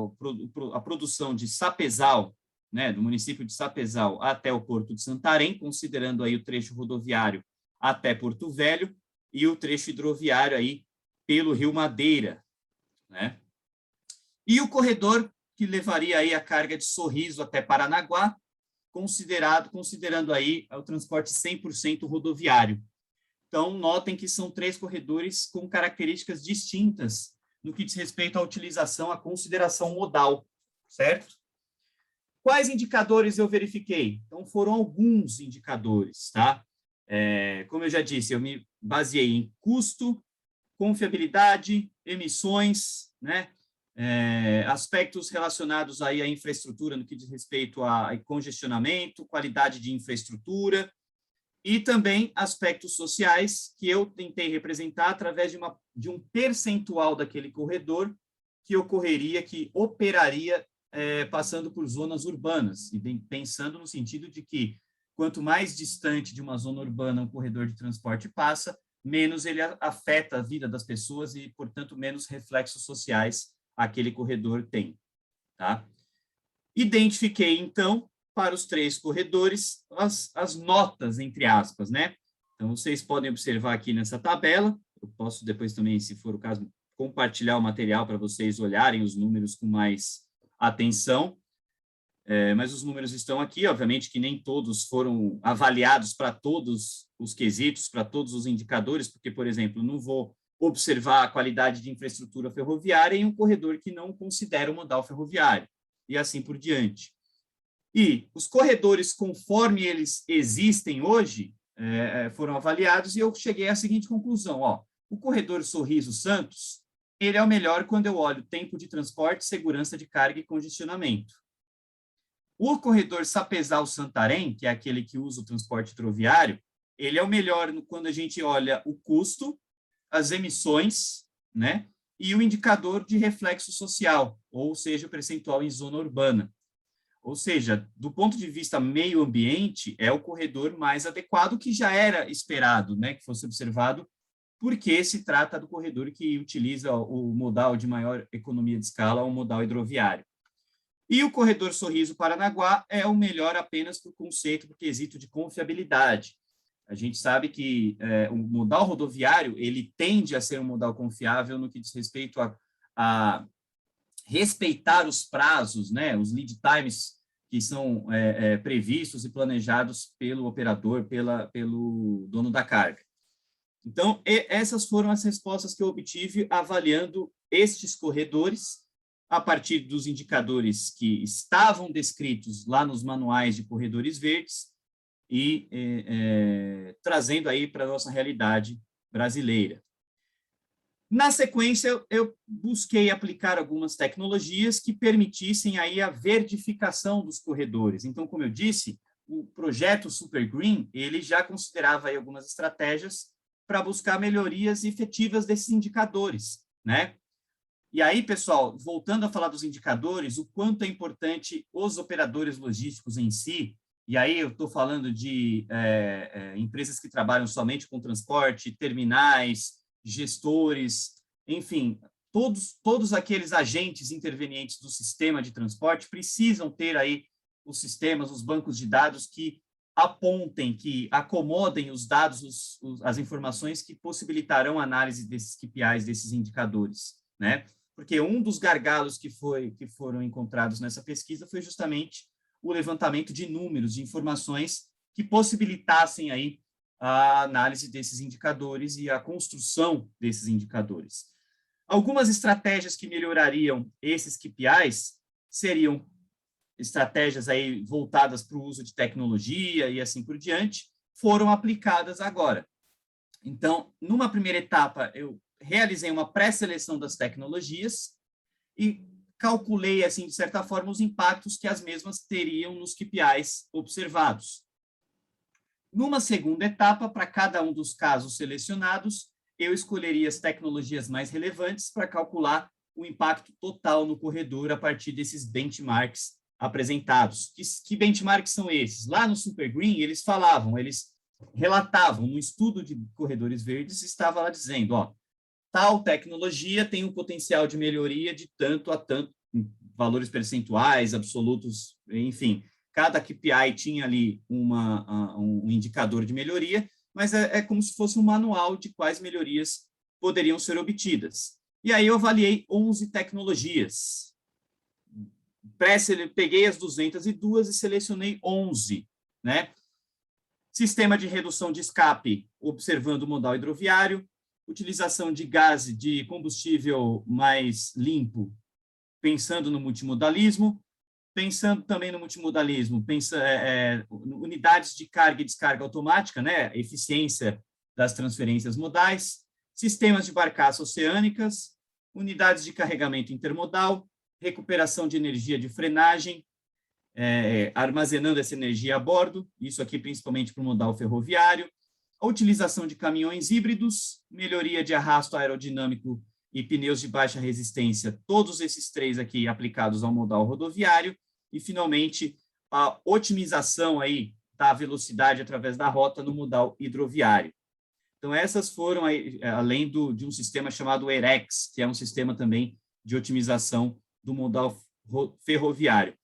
a produção de Sapezal, né, do município de Sapezal até o Porto de Santarém, considerando aí o trecho rodoviário até Porto Velho e o trecho hidroviário aí pelo Rio Madeira, né? E o corredor que levaria aí a carga de Sorriso até Paranaguá, considerando aí o transporte 100% rodoviário. Então, notem que são 3 corredores com características distintas no que diz respeito à utilização, à consideração modal, certo? Quais indicadores eu verifiquei? Então, foram alguns indicadores, tá? Como eu já disse, eu me baseei em custo, confiabilidade, emissões, né? aspectos relacionados aí à infraestrutura no que diz respeito a congestionamento, qualidade de infraestrutura, e também aspectos sociais que eu tentei representar através de um percentual daquele corredor que ocorreria, que operaria passando por zonas urbanas, e pensando no sentido de que quanto mais distante de uma zona urbana um corredor de transporte passa, menos ele afeta a vida das pessoas e, portanto, menos reflexos sociais aquele corredor tem. Tá? Identifiquei, então, para os 3 corredores, as notas, entre aspas, né? Então, vocês podem observar aqui nessa tabela, eu posso depois também, se for o caso, compartilhar o material para vocês olharem os números com mais atenção, mas os números estão aqui, obviamente que nem todos foram avaliados para todos os quesitos, para todos os indicadores, porque, por exemplo, não vou observar a qualidade de infraestrutura ferroviária em um corredor que não considera o modal ferroviário, e assim por diante. E os corredores, conforme eles existem hoje, foram avaliados, e eu cheguei à seguinte conclusão, ó, o corredor Sorriso-Santos, ele é o melhor quando eu olho tempo de transporte, segurança de carga e congestionamento. O corredor Sapezal-Santarém, que é aquele que usa o transporte hidroviário, ele é o melhor quando a gente olha o custo, as emissões, né, e o indicador de reflexo social, ou seja, o percentual em zona urbana. Ou seja, do ponto de vista meio ambiente, é o corredor mais adequado, que já era esperado, né, que fosse observado, porque se trata do corredor que utiliza o modal de maior economia de escala, o modal hidroviário. E o corredor Sorriso-Paranaguá é o melhor apenas por conceito, por quesito de confiabilidade. A gente sabe que o modal rodoviário, ele tende a ser um modal confiável no que diz respeito a respeitar os prazos, né, os lead times que são previstos e planejados pelo operador, pelo dono da carga. Então, essas foram as respostas que eu obtive avaliando estes corredores a partir dos indicadores que estavam descritos lá nos manuais de corredores verdes e trazendo aí para a nossa realidade brasileira. Na sequência, eu busquei aplicar algumas tecnologias que permitissem aí a verdificação dos corredores. Então, como eu disse, o projeto Super Green, ele já considerava aí algumas estratégias para buscar melhorias efetivas desses indicadores, né? E aí, pessoal, voltando a falar dos indicadores, o quanto é importante os operadores logísticos em si, e aí eu estou falando de empresas que trabalham somente com transporte, terminais, gestores, enfim, todos aqueles agentes intervenientes do sistema de transporte precisam ter aí os sistemas, os bancos de dados que apontem, que acomodem os dados, as informações que possibilitarão a análise desses KPIs, desses indicadores, né? Porque um dos gargalos que foram encontrados nessa pesquisa foi justamente o levantamento de números, de informações que possibilitassem aí a análise desses indicadores e a construção desses indicadores. Algumas estratégias que melhorariam esses KPIs seriam estratégias aí voltadas para o uso de tecnologia e assim por diante, foram aplicadas agora. Então, numa primeira etapa, eu realizei uma pré-seleção das tecnologias e calculei, assim, de certa forma, os impactos que as mesmas teriam nos KPIs observados. Numa segunda etapa, para cada um dos casos selecionados, eu escolheria as tecnologias mais relevantes para calcular o impacto total no corredor a partir desses benchmarks apresentados. Que benchmarks são esses? Lá no Super Green, eles relatavam, no estudo de corredores verdes, estava lá dizendo, ó, tal tecnologia tem um potencial de melhoria de tanto a tanto, valores percentuais, absolutos, enfim, cada KPI tinha ali um indicador de melhoria, mas é como se fosse um manual de quais melhorias poderiam ser obtidas. E aí eu avaliei 11 tecnologias. Peguei as 202 e selecionei 11, né? Sistema de redução de escape, observando o modal hidroviário, utilização de gás de combustível mais limpo, pensando no multimodalismo, pensando também no multimodalismo, unidades de carga e descarga automática, né? Eficiência das transferências modais, sistemas de barcaças oceânicas, unidades de carregamento intermodal, recuperação de energia de frenagem, armazenando essa energia a bordo, isso aqui principalmente para o modal ferroviário, a utilização de caminhões híbridos, melhoria de arrasto aerodinâmico e pneus de baixa resistência, todos esses três aqui aplicados ao modal rodoviário, e, finalmente, a otimização aí da velocidade através da rota no modal hidroviário. Então, essas foram, aí, além de um sistema chamado EREX, que é um sistema também de otimização do modal ferroviário.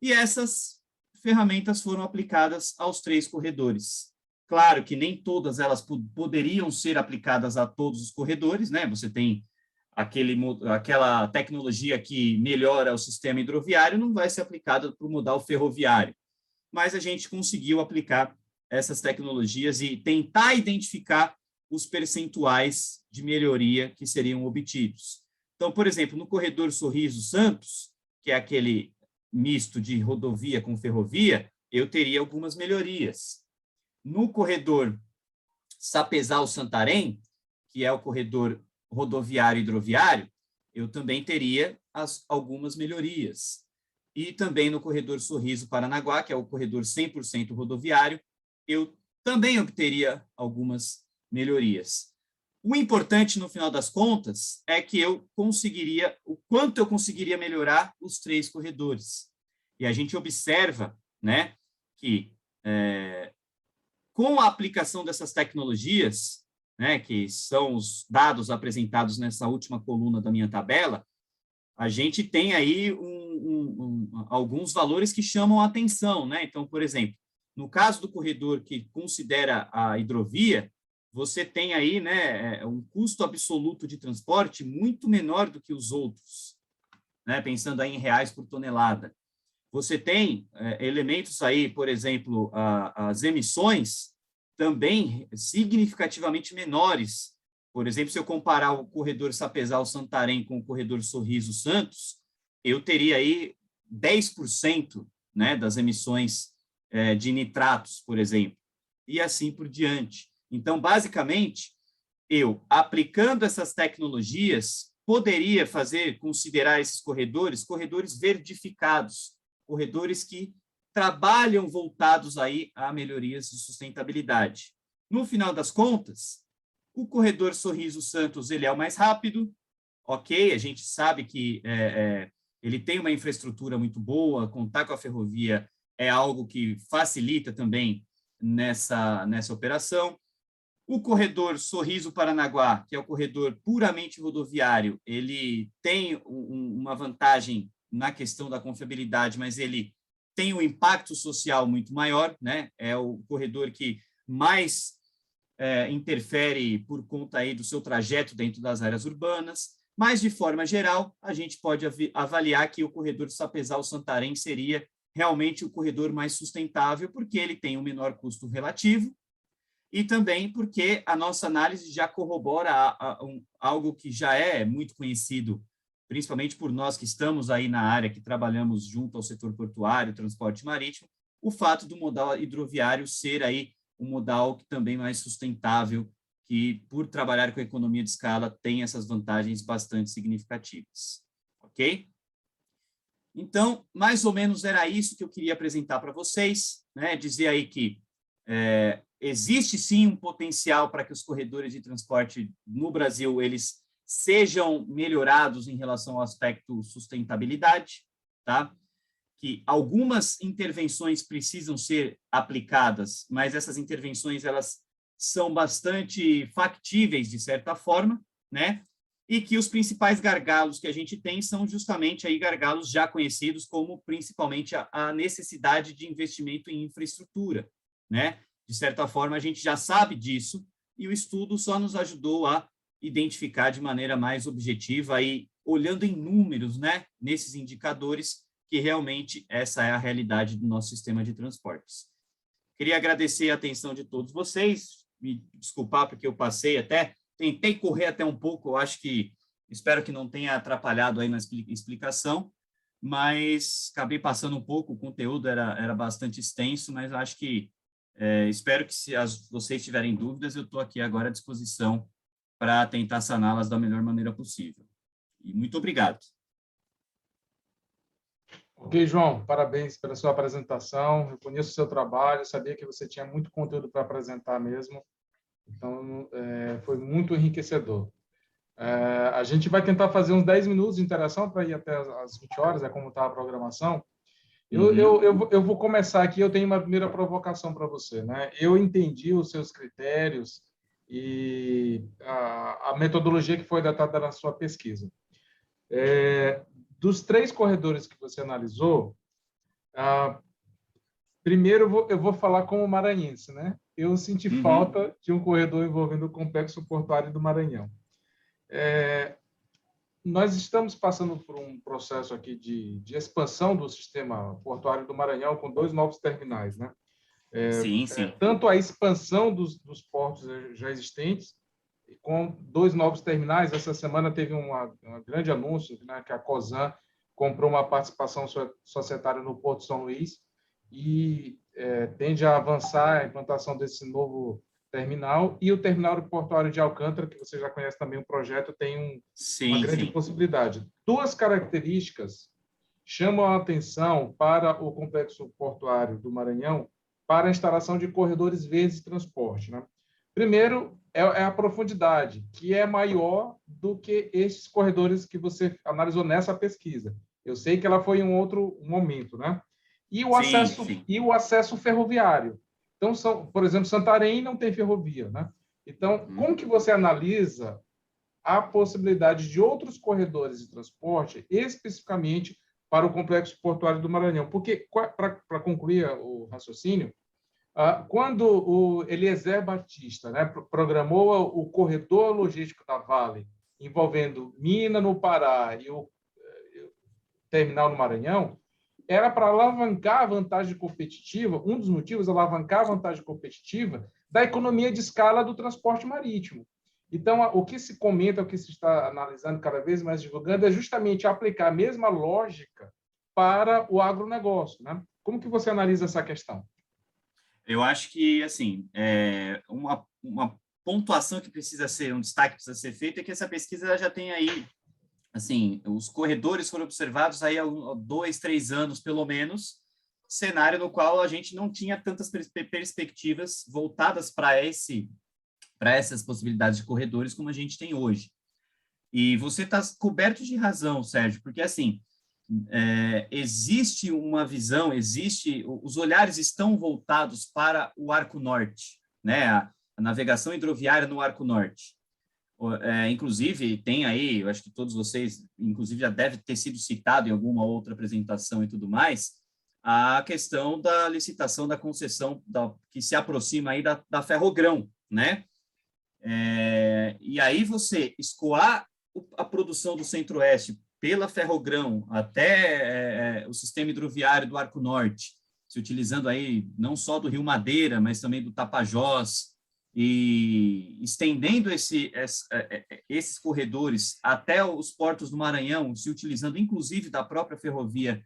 E essas ferramentas foram aplicadas aos 3 corredores. Claro que nem todas elas poderiam ser aplicadas a todos os corredores, né? Você tem aquela tecnologia que melhora o sistema hidroviário, não vai ser aplicada para o modal ferroviário. Mas a gente conseguiu aplicar essas tecnologias e tentar identificar os percentuais de melhoria que seriam obtidos. Então, por exemplo, no corredor Sorriso-Santos, que é aquele misto de rodovia com ferrovia, eu teria algumas melhorias. No corredor Sapezal-Santarém, que é o corredor rodoviário e hidroviário, eu também teria algumas melhorias. E também no corredor Sorriso-Paranaguá, que é o corredor 100% rodoviário, eu também obteria algumas melhorias. O importante, no final das contas, é que o quanto eu conseguiria melhorar os 3 corredores. E a gente observa, né, que com a aplicação dessas tecnologias, né, que são os dados apresentados nessa última coluna da minha tabela, a gente tem aí alguns valores que chamam a atenção, né? Então, por exemplo, no caso do corredor que considera a hidrovia, você tem aí, né, um custo absoluto de transporte muito menor do que os outros, né, pensando aí em reais por tonelada. Você tem elementos aí, por exemplo, as emissões também significativamente menores. Por exemplo, se eu comparar o corredor Sapezal-Santarém com o corredor Sorriso-Santos, eu teria aí 10%, né, das emissões de nitratos, por exemplo, e assim por diante. Então, basicamente, eu, aplicando essas tecnologias, poderia considerar esses corredores verdificados, corredores que trabalham voltados aí a melhorias de sustentabilidade. No final das contas, o corredor Sorriso-Santos ele é o mais rápido, ok? A gente sabe que ele tem uma infraestrutura muito boa, contar com a ferrovia é algo que facilita também nessa operação. O corredor Sorriso-Paranaguá, que é o corredor puramente rodoviário, ele tem uma vantagem na questão da confiabilidade, mas ele tem um impacto social muito maior, né? É o corredor que mais interfere por conta aí do seu trajeto dentro das áreas urbanas, mas, de forma geral, a gente pode avaliar que o corredor Sapezal-Santarém seria realmente o corredor mais sustentável, porque ele tem um menor custo relativo, e também porque a nossa análise já corrobora algo que já é muito conhecido, principalmente por nós que estamos aí na área, que trabalhamos junto ao setor portuário, transporte marítimo, o fato do modal hidroviário ser aí um modal que também mais sustentável, que, por trabalhar com a economia de escala, tem essas vantagens bastante significativas. Ok? Então, mais ou menos era isso que eu queria apresentar para vocês, né? Dizer aí que existe sim um potencial para que os corredores de transporte no Brasil eles sejam melhorados em relação ao aspecto sustentabilidade, tá? Que algumas intervenções precisam ser aplicadas, mas essas intervenções elas são bastante factíveis de certa forma, né? E que os principais gargalos que a gente tem são justamente aí gargalos já conhecidos, como principalmente a necessidade de investimento em infraestrutura, né? De certa forma, a gente já sabe disso, e o estudo só nos ajudou a identificar de maneira mais objetiva, e olhando em números, né, nesses indicadores, que realmente essa é a realidade do nosso sistema de transportes. Queria agradecer a atenção de todos vocês, me desculpar porque eu tentei correr até um pouco, espero que não tenha atrapalhado aí na explicação, mas acabei passando um pouco, o conteúdo era bastante extenso, mas acho que espero que, se vocês tiverem dúvidas, eu estou aqui agora à disposição para tentar saná-las da melhor maneira possível. E muito obrigado. Ok, João, parabéns pela sua apresentação. Eu conheço o seu trabalho, sabia que você tinha muito conteúdo para apresentar mesmo. Então, foi muito enriquecedor. A gente vai tentar fazer uns 10 minutos de interação para ir até as 20 horas, é como está a programação. Eu vou começar aqui, eu tenho uma primeira provocação para você, né? Eu entendi os seus critérios e a metodologia que foi datada na sua pesquisa. Dos 3 corredores que você analisou, primeiro eu vou falar como maranhense, né? Eu senti falta de um corredor envolvendo o Complexo Portuário do Maranhão. Nós estamos passando por um processo aqui de expansão do sistema portuário do Maranhão com 2 novos terminais, né? Sim. Tanto a expansão dos portos já existentes, com 2 novos terminais. Essa semana teve um grande anúncio, né, que a Cosan comprou uma participação societária no Porto São Luís e tende a avançar a implantação desse novo terminal. E o terminal portuário de Alcântara, que você já conhece também o projeto, tem uma grande possibilidade. 2 características chamam a atenção para o Complexo Portuário do Maranhão para a instalação de corredores verdes de transporte, né? Primeiro, é a profundidade, que é maior do que esses corredores que você analisou nessa pesquisa. Eu sei que ela foi em um outro momento, né? E o acesso ferroviário. Então, por exemplo, Santarém não tem ferrovia, né? Então, como que você analisa a possibilidade de outros corredores de transporte, especificamente para o Complexo Portuário do Maranhão? Porque, para concluir o raciocínio, quando o Eliezer Batista, né, programou o corredor logístico da Vale, envolvendo Minas no Pará e o terminal no Maranhão, era para alavancar a vantagem competitiva, um dos motivos, alavancar a vantagem competitiva da economia de escala do transporte marítimo. Então, o que se comenta, o que se está analisando cada vez mais, divulgando, é justamente aplicar a mesma lógica para o agronegócio, né? Como que você analisa essa questão? Eu acho que, assim, uma pontuação que precisa ser, um destaque que precisa ser feito é que essa pesquisa já tem aí, assim, os corredores foram observados aí há 2, 3 anos, pelo menos, cenário no qual a gente não tinha tantas perspectivas voltadas para essas possibilidades de corredores como a gente tem hoje. E você está coberto de razão, Sérgio, porque, assim, existe uma visão, os olhares estão voltados para o Arco Norte, né? A navegação hidroviária no Arco Norte. Inclusive, tem aí, eu acho que todos vocês, inclusive, já deve ter sido citado em alguma outra apresentação e tudo mais, a questão da licitação da concessão que se aproxima aí da Ferrogrão, né? E aí você escoar a produção do Centro-Oeste pela Ferrogrão até o sistema hidroviário do Arco Norte, se utilizando aí não só do Rio Madeira, mas também do Tapajós, e estendendo esses corredores até os portos do Maranhão, se utilizando inclusive da própria ferrovia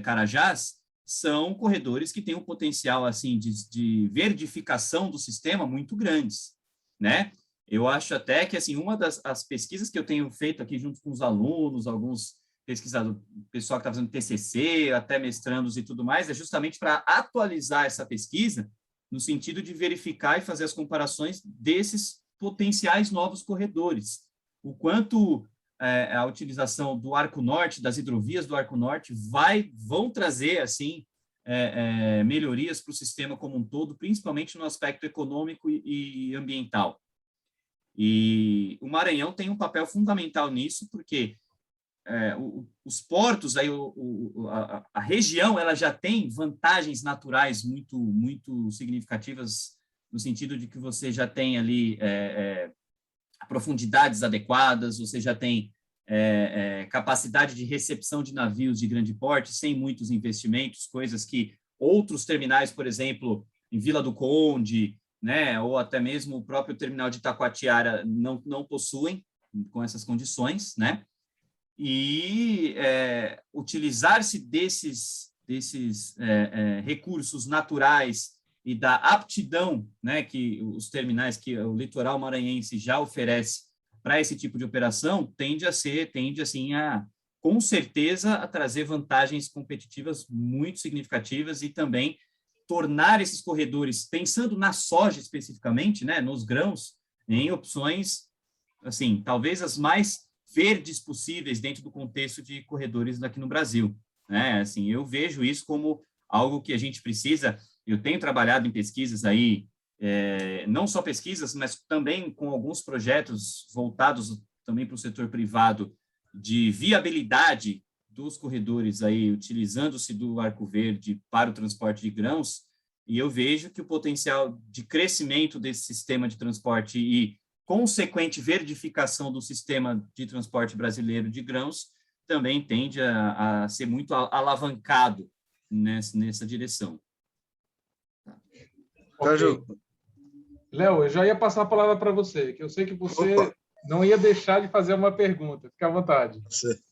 Carajás, são corredores que têm um potencial assim de verdificação do sistema muito grandes, né? Eu acho até que, assim, uma das pesquisas que eu tenho feito aqui junto com os alunos, alguns pesquisadores, pessoal que está fazendo TCC, até mestrandos e tudo mais, é justamente para atualizar essa pesquisa no sentido de verificar e fazer as comparações desses potenciais novos corredores. O quanto a utilização do Arco Norte, das hidrovias do Arco Norte, vão trazer, assim, melhorias para o sistema como um todo, principalmente no aspecto econômico e ambiental. E o Maranhão tem um papel fundamental nisso, porque os portos, aí, a região, ela já tem vantagens naturais muito, muito significativas, no sentido de que você já tem ali profundidades adequadas, você já tem capacidade de recepção de navios de grande porte, sem muitos investimentos, coisas que outros terminais, por exemplo, em Vila do Conde, né, ou até mesmo o próprio terminal de Itacoatiara não possuem com essas condições, né? E utilizar-se desses recursos naturais e da aptidão, né, que os terminais que o litoral maranhense já oferece para esse tipo de operação tende assim, com certeza, a trazer vantagens competitivas muito significativas e também tornar esses corredores, pensando na soja especificamente, né, nos grãos, em opções, assim, talvez as mais verdes possíveis dentro do contexto de corredores aqui no Brasil, né? Assim, eu vejo isso como algo que a gente precisa. Eu tenho trabalhado em pesquisas aí, não só pesquisas, mas também com alguns projetos voltados também para o setor privado de viabilidade dos corredores aí, utilizando-se do Arco Verde para o transporte de grãos, e eu vejo que o potencial de crescimento desse sistema de transporte e consequente verdificação do sistema de transporte brasileiro de grãos também tende a ser muito alavancado nessa direção. Okay. Léo, eu já ia passar a palavra para você, que eu sei que você não ia deixar de fazer uma pergunta. Fique à vontade. Certo.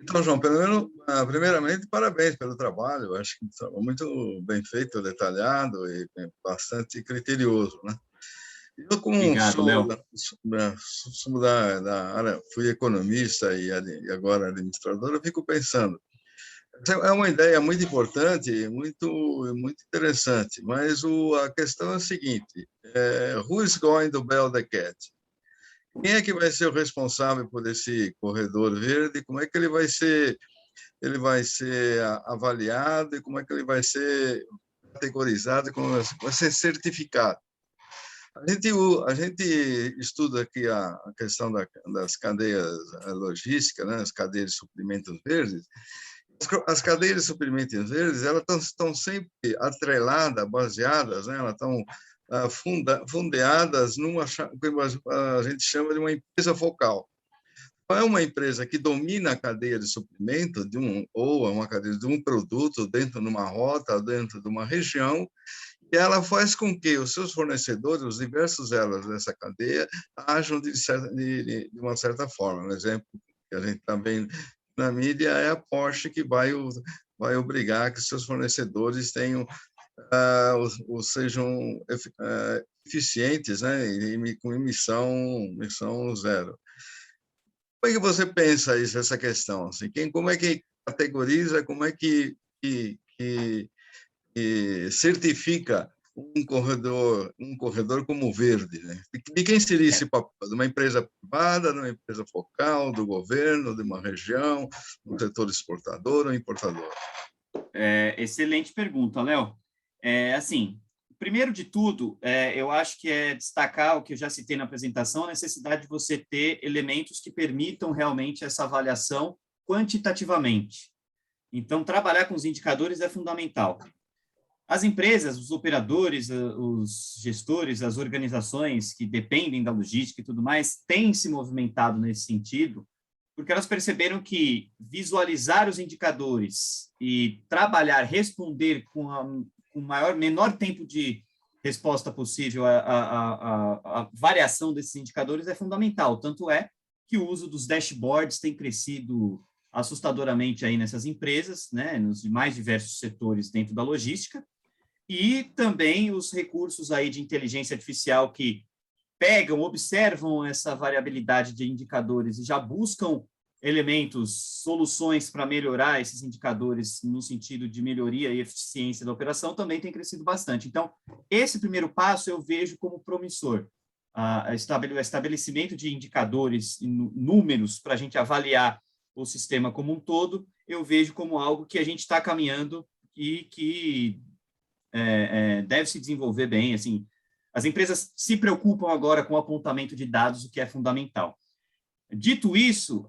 Então, João, primeiramente, parabéns pelo trabalho. Acho que estava muito bem feito, detalhado e bastante criterioso, né? Eu, como Obrigado, Léo. sou da área, fui economista e agora administrador, eu fico pensando, é uma ideia muito importante, muito interessante, mas a questão é a seguinte, who is going to bail the cat? Quem é que vai ser o responsável por esse corredor verde? Como é que ele vai ser avaliado e como é que ele vai ser categorizado, como vai ser certificado? A gente estuda aqui a questão das cadeias logísticas, né, as cadeias de suprimentos verdes. As cadeias de suprimentos verdes, elas estão sempre atreladas, baseadas, né, elas estão fundeadas numa que a gente chama de uma empresa focal. É uma empresa que domina a cadeia de suprimento ou uma cadeia de um produto dentro de uma rota, dentro de uma região, e ela faz com que os seus fornecedores, os diversos elos dessa cadeia, ajam de uma certa forma. Um exemplo que a gente também na mídia é a Porsche, que vai obrigar que seus fornecedores sejam eficientes, né, com emissão zero. Como é que você pensa essa questão? Assim, como é que categoriza, como é que certifica um corredor como verde, né? De quem seria esse papel? De uma empresa privada, de uma empresa focal, do governo, de uma região, um setor exportador ou importador? Excelente pergunta, Léo. Assim, primeiro de tudo, eu acho que é destacar o que eu já citei na apresentação, a necessidade de você ter elementos que permitam realmente essa avaliação quantitativamente. Então, trabalhar com os indicadores é fundamental. As empresas, os operadores, os gestores, as organizações que dependem da logística e tudo mais, têm se movimentado nesse sentido, porque elas perceberam que visualizar os indicadores e trabalhar, responder com o menor tempo de resposta possível à variação desses indicadores é fundamental. Tanto é que o uso dos dashboards tem crescido assustadoramente aí nessas empresas, né, nos mais diversos setores dentro da logística, e também os recursos aí de inteligência artificial que pegam, observam essa variabilidade de indicadores e já buscam elementos, soluções para melhorar esses indicadores no sentido de melhoria e eficiência da operação, também tem crescido bastante. Então, esse primeiro passo eu vejo como promissor. O estabelecimento de indicadores e números para a gente avaliar o sistema como um todo, eu vejo como algo que a gente está caminhando e que deve se desenvolver bem. Assim, as empresas se preocupam agora com o apontamento de dados, o que é fundamental. Dito isso,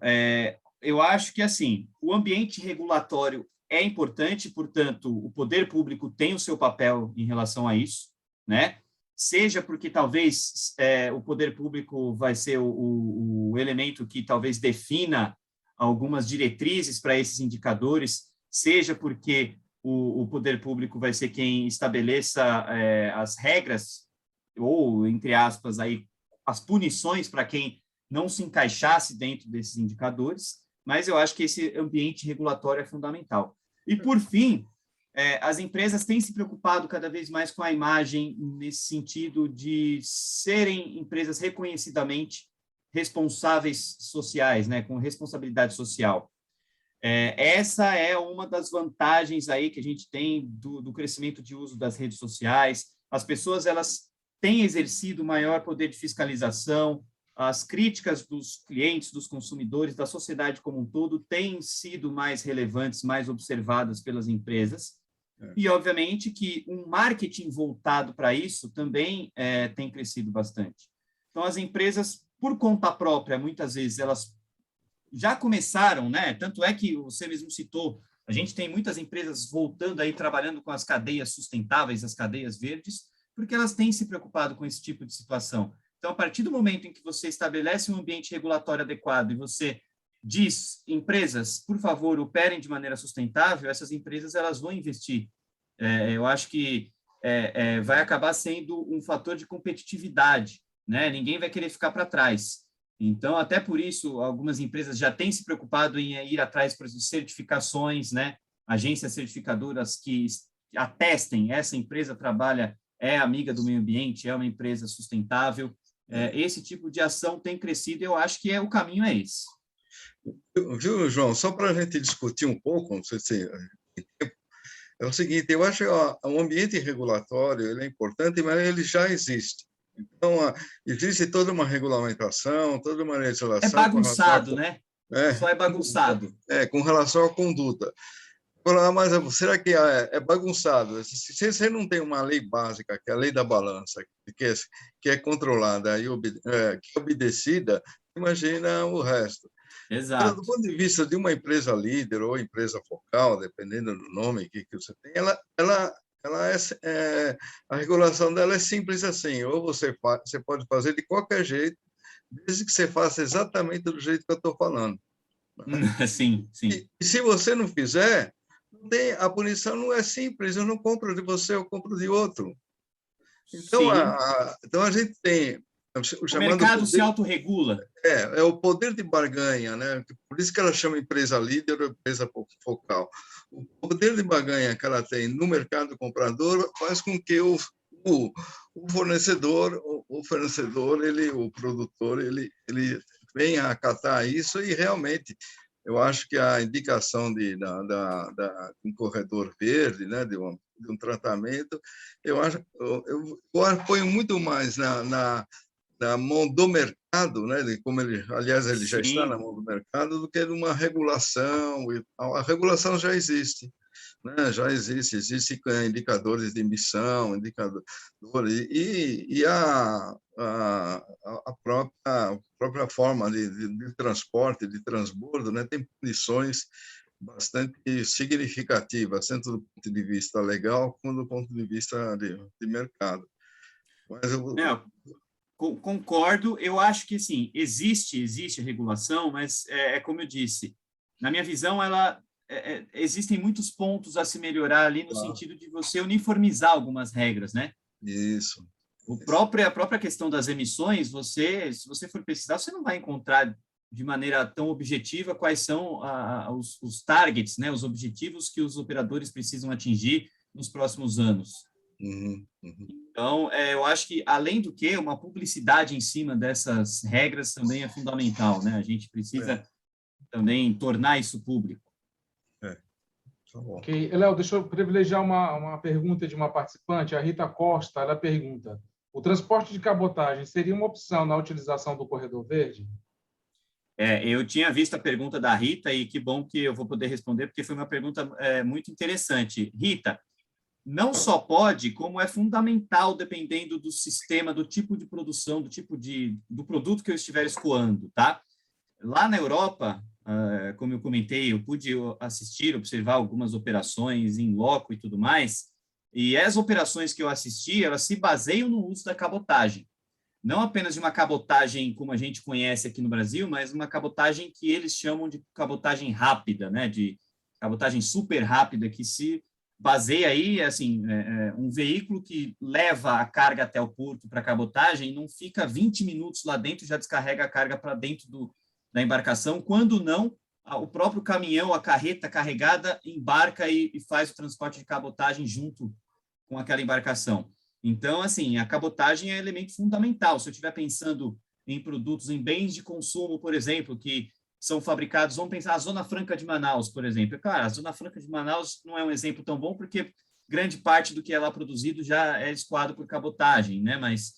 eu acho que assim, o ambiente regulatório é importante, portanto, o poder público tem o seu papel em relação a isso, né? Seja porque talvez o poder público vai ser o elemento que talvez defina algumas diretrizes para esses indicadores, seja porque o poder público vai ser quem estabeleça as regras, ou, entre aspas, aí, as punições para quem não se encaixasse dentro desses indicadores, mas eu acho que esse ambiente regulatório é fundamental. E, por fim, as empresas têm se preocupado cada vez mais com a imagem, nesse sentido de serem empresas reconhecidamente responsáveis sociais, né, com responsabilidade social. Essa é uma das vantagens aí que a gente tem do crescimento de uso das redes sociais. As pessoas, elas têm exercido maior poder de fiscalização, as críticas dos clientes, dos consumidores, da sociedade como um todo, têm sido mais relevantes, mais observadas pelas empresas. E, obviamente, que um marketing voltado para isso também tem crescido bastante. Então, as empresas, por conta própria, muitas vezes, elas já começaram, né? Tanto é que você mesmo citou, a gente tem muitas empresas voltando aí, trabalhando com as cadeias sustentáveis, as cadeias verdes, porque elas têm se preocupado com esse tipo de situação. Então, a partir do momento em que você estabelece um ambiente regulatório adequado e você diz, empresas, por favor, operem de maneira sustentável, essas empresas elas vão investir. Eu acho que vai acabar sendo um fator de competitividade, né? Ninguém vai querer ficar para trás. Então, até por isso, algumas empresas já têm se preocupado em ir atrás, por exemplo, de certificações, né? Agências certificadoras que atestem, essa empresa trabalha, é amiga do meio ambiente, é uma empresa sustentável. Esse tipo de ação tem crescido, eu acho que o caminho é esse. Viu, João? Só para a gente discutir um pouco, não sei se é o seguinte, eu acho que o ambiente regulatório ele é importante, mas ele já existe. Então, existe toda uma regulamentação, toda uma legislação... É bagunçado, né? Só é bagunçado. Com relação à conduta. Mas será que é bagunçado? Se você não tem uma lei básica, que é a lei da balança, que é controlada e que é obedecida, imagina o resto. Exato. Do ponto de vista de uma empresa líder ou empresa focal, dependendo do nome que você tem, a regulação dela é simples assim, ou você pode fazer de qualquer jeito, desde que você faça exatamente do jeito que eu estou falando. Sim, sim. E se você não fizer, a punição não é simples, eu não compro de você, eu compro de outro. Então, a gente tem... O mercado se autorregula. É o poder de barganha, né? Por isso que ela chama empresa líder ou empresa focal. O poder de barganha que ela tem no mercado comprador faz com que o fornecedor, o produtor, ele venha acatar isso e realmente eu acho que a indicação de um corredor verde, né, de um tratamento, eu apoio muito mais na mão do mercado, né? Como aliás, ele já está na mão do mercado, do que numa regulação. A regulação já existe, né? Já existe indicadores de emissão, indicadores e a própria forma de transporte, de transbordo, né? Tem punições bastante significativas, tanto do ponto de vista legal como do ponto de vista de mercado. Mas concordo, eu acho que sim, existe a regulação, mas como eu disse, na minha visão, existem muitos pontos a se melhorar ali no sentido de você uniformizar algumas regras, né? Isso. A própria questão das emissões, se você for pesquisar, você não vai encontrar de maneira tão objetiva quais são os targets, né? Os objetivos que os operadores precisam atingir nos próximos anos. Então, eu acho que, além do que, uma publicidade em cima dessas regras também é fundamental, né? A gente precisa também tornar isso público. Ok. Léo, deixa eu privilegiar uma pergunta de uma participante, a Rita Costa. Ela pergunta: o transporte de cabotagem seria uma opção na utilização do corredor verde? Eu tinha visto a pergunta da Rita e que bom que eu vou poder responder, porque foi uma pergunta muito interessante. Rita, não só pode, como é fundamental, dependendo do sistema, do tipo de produção, do produto que eu estiver escoando, tá? Lá na Europa, como eu comentei, eu pude observar algumas operações em loco e tudo mais, e as operações que eu assisti, elas se baseiam no uso da cabotagem. Não apenas de uma cabotagem como a gente conhece aqui no Brasil, mas uma cabotagem que eles chamam de cabotagem rápida, né? De cabotagem super rápida, que se baseia aí, assim, um veículo que leva a carga até o porto para cabotagem, não fica 20 minutos lá dentro e já descarrega a carga para dentro da embarcação, quando não, o próprio caminhão, a carreta carregada, embarca e faz o transporte de cabotagem junto com aquela embarcação. Então, assim, a cabotagem é elemento fundamental. Se eu estiver pensando em produtos, em bens de consumo, por exemplo, que são fabricados, vamos pensar a Zona Franca de Manaus, por exemplo. Claro, a Zona Franca de Manaus não é um exemplo tão bom, porque grande parte do que é lá produzido já é escoado por cabotagem, né? Mas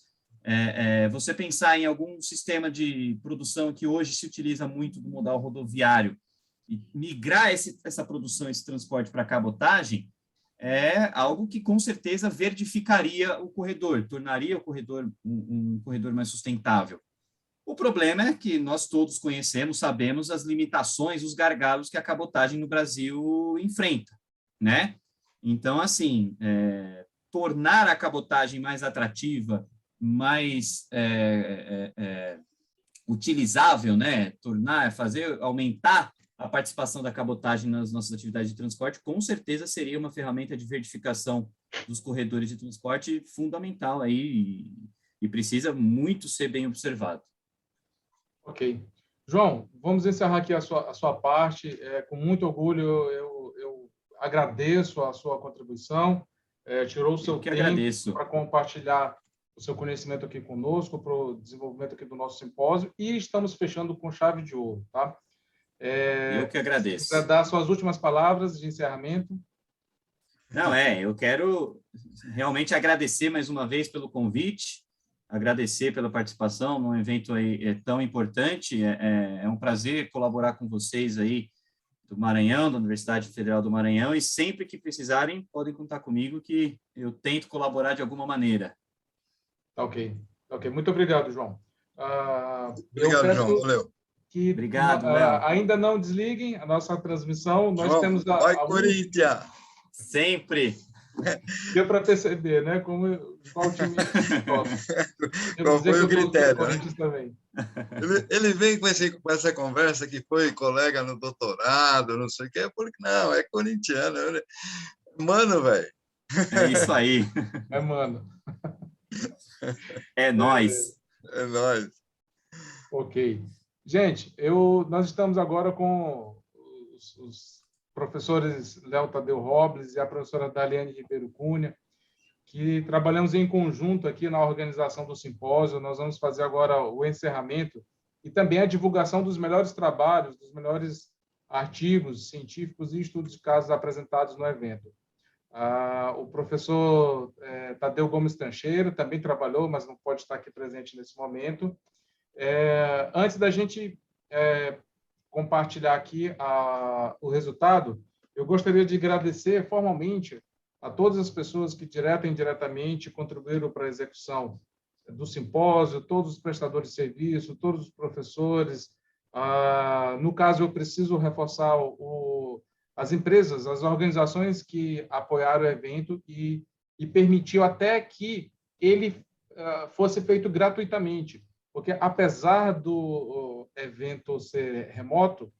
você pensar em algum sistema de produção que hoje se utiliza muito do modal rodoviário e migrar essa produção, esse transporte para cabotagem, é algo que com certeza verdificaria o corredor, tornaria o corredor um corredor mais sustentável. O problema é que nós todos conhecemos, sabemos as limitações, os gargalos que a cabotagem no Brasil enfrenta, né? Então, assim, tornar a cabotagem mais atrativa, mais utilizável, né? Aumentar a participação da cabotagem nas nossas atividades de transporte, com certeza seria uma ferramenta de vertificação dos corredores de transporte fundamental aí e precisa muito ser bem observado. Ok. João, vamos encerrar aqui a sua parte. Com muito orgulho, eu agradeço a sua contribuição. Tirou o seu tempo para compartilhar o seu conhecimento aqui conosco, para o desenvolvimento aqui do nosso simpósio, e estamos fechando com chave de ouro, tá? Eu que agradeço. Para dar suas últimas palavras de encerramento. Não, eu quero realmente agradecer mais uma vez pelo convite, agradecer pela participação num evento aí tão importante. É um prazer colaborar com vocês aí do Maranhão, da Universidade Federal do Maranhão, e sempre que precisarem, podem contar comigo que eu tento colaborar de alguma maneira. Ok. Muito obrigado, João. Obrigado, João. Valeu. Obrigado, Léo. Ainda não desliguem a nossa transmissão. Nós João, temos vai, Corinthians! Sempre! Deu para perceber, né? Qual time qual foi o critério? Corinthians também. Ele vem com essa conversa que foi colega no doutorado, não sei o quê, porque não, é corintiano. Mano, velho. É isso aí. Mano. É nóis. É nóis. Ok. Gente, nós estamos agora com os professores Léo Tadeu Robles e a professora Daliane Ribeiro Cunha, que trabalhamos em conjunto aqui na organização do simpósio. Nós vamos fazer agora o encerramento e também a divulgação dos melhores trabalhos, dos melhores artigos científicos e estudos de casos apresentados no evento. O professor Tadeu Gomes Tancheiro também trabalhou, mas não pode estar aqui presente nesse momento. Antes da gente compartilhar aqui o resultado, eu gostaria de agradecer formalmente a todas as pessoas que, direta e indiretamente, contribuíram para a execução do simpósio, todos os prestadores de serviço, todos os professores. No caso, eu preciso reforçar as empresas, as organizações que apoiaram o evento e permitiu até que ele fosse feito gratuitamente, porque, apesar do evento ser remoto,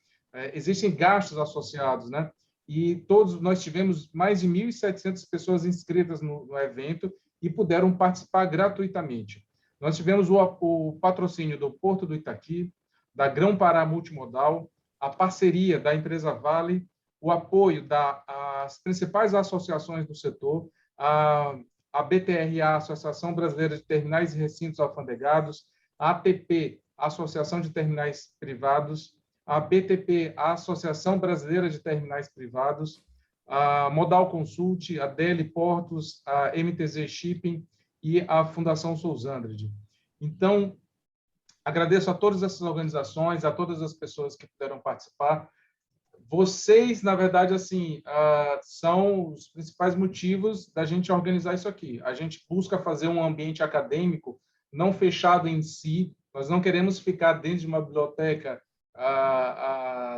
existem gastos associados, né? E todos nós tivemos mais de 1.700 pessoas inscritas no evento e puderam participar gratuitamente. Nós tivemos o patrocínio do Porto do Itaqui, da Grão-Pará Multimodal, a parceria da empresa Vale, o apoio das principais associações do setor, a BTRA, Associação Brasileira de Terminais e Recintos Alfandegados, a ATP, Associação de Terminais Privados, a BTP, a Associação Brasileira de Terminais Privados, a Modal Consult, a DL Portos, a MTZ Shipping e a Fundação Sousandred. Então, agradeço a todas essas organizações, a todas as pessoas que puderam participar. Vocês, na verdade, assim, são os principais motivos da gente organizar isso aqui. A gente busca fazer um ambiente acadêmico não fechado em si. Nós não queremos ficar dentro de uma biblioteca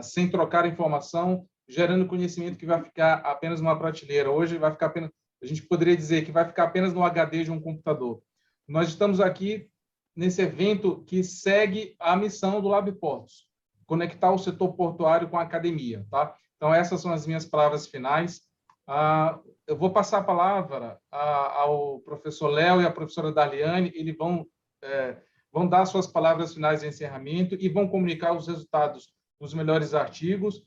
sem trocar informação, gerando conhecimento que vai ficar apenas numa prateleira. Hoje vai ficar apenas, a gente poderia dizer que vai ficar apenas no HD de um computador. Nós estamos aqui nesse evento que segue a missão do Lab Portos, conectar o setor portuário com a academia, tá? Então, essas são as minhas palavras finais. Eu vou passar a palavra ao professor Léo e à professora Daliane. Eles vão dar suas palavras finais de encerramento e vão comunicar os resultados dos melhores artigos.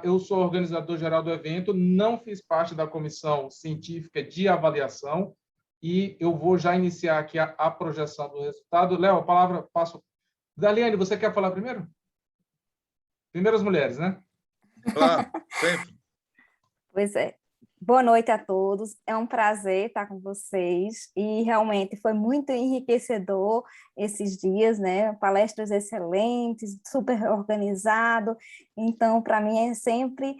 Eu sou organizador geral do evento, não fiz parte da comissão científica de avaliação, e eu vou já iniciar aqui a projeção do resultado. Léo, a palavra passo. Daliane, você quer falar primeiro? Primeiro as mulheres, né? Claro, sempre. Pois é. Boa noite a todos. É um prazer estar com vocês e realmente foi muito enriquecedor esses dias, né? Palestras excelentes, super organizado. Então, para mim é sempre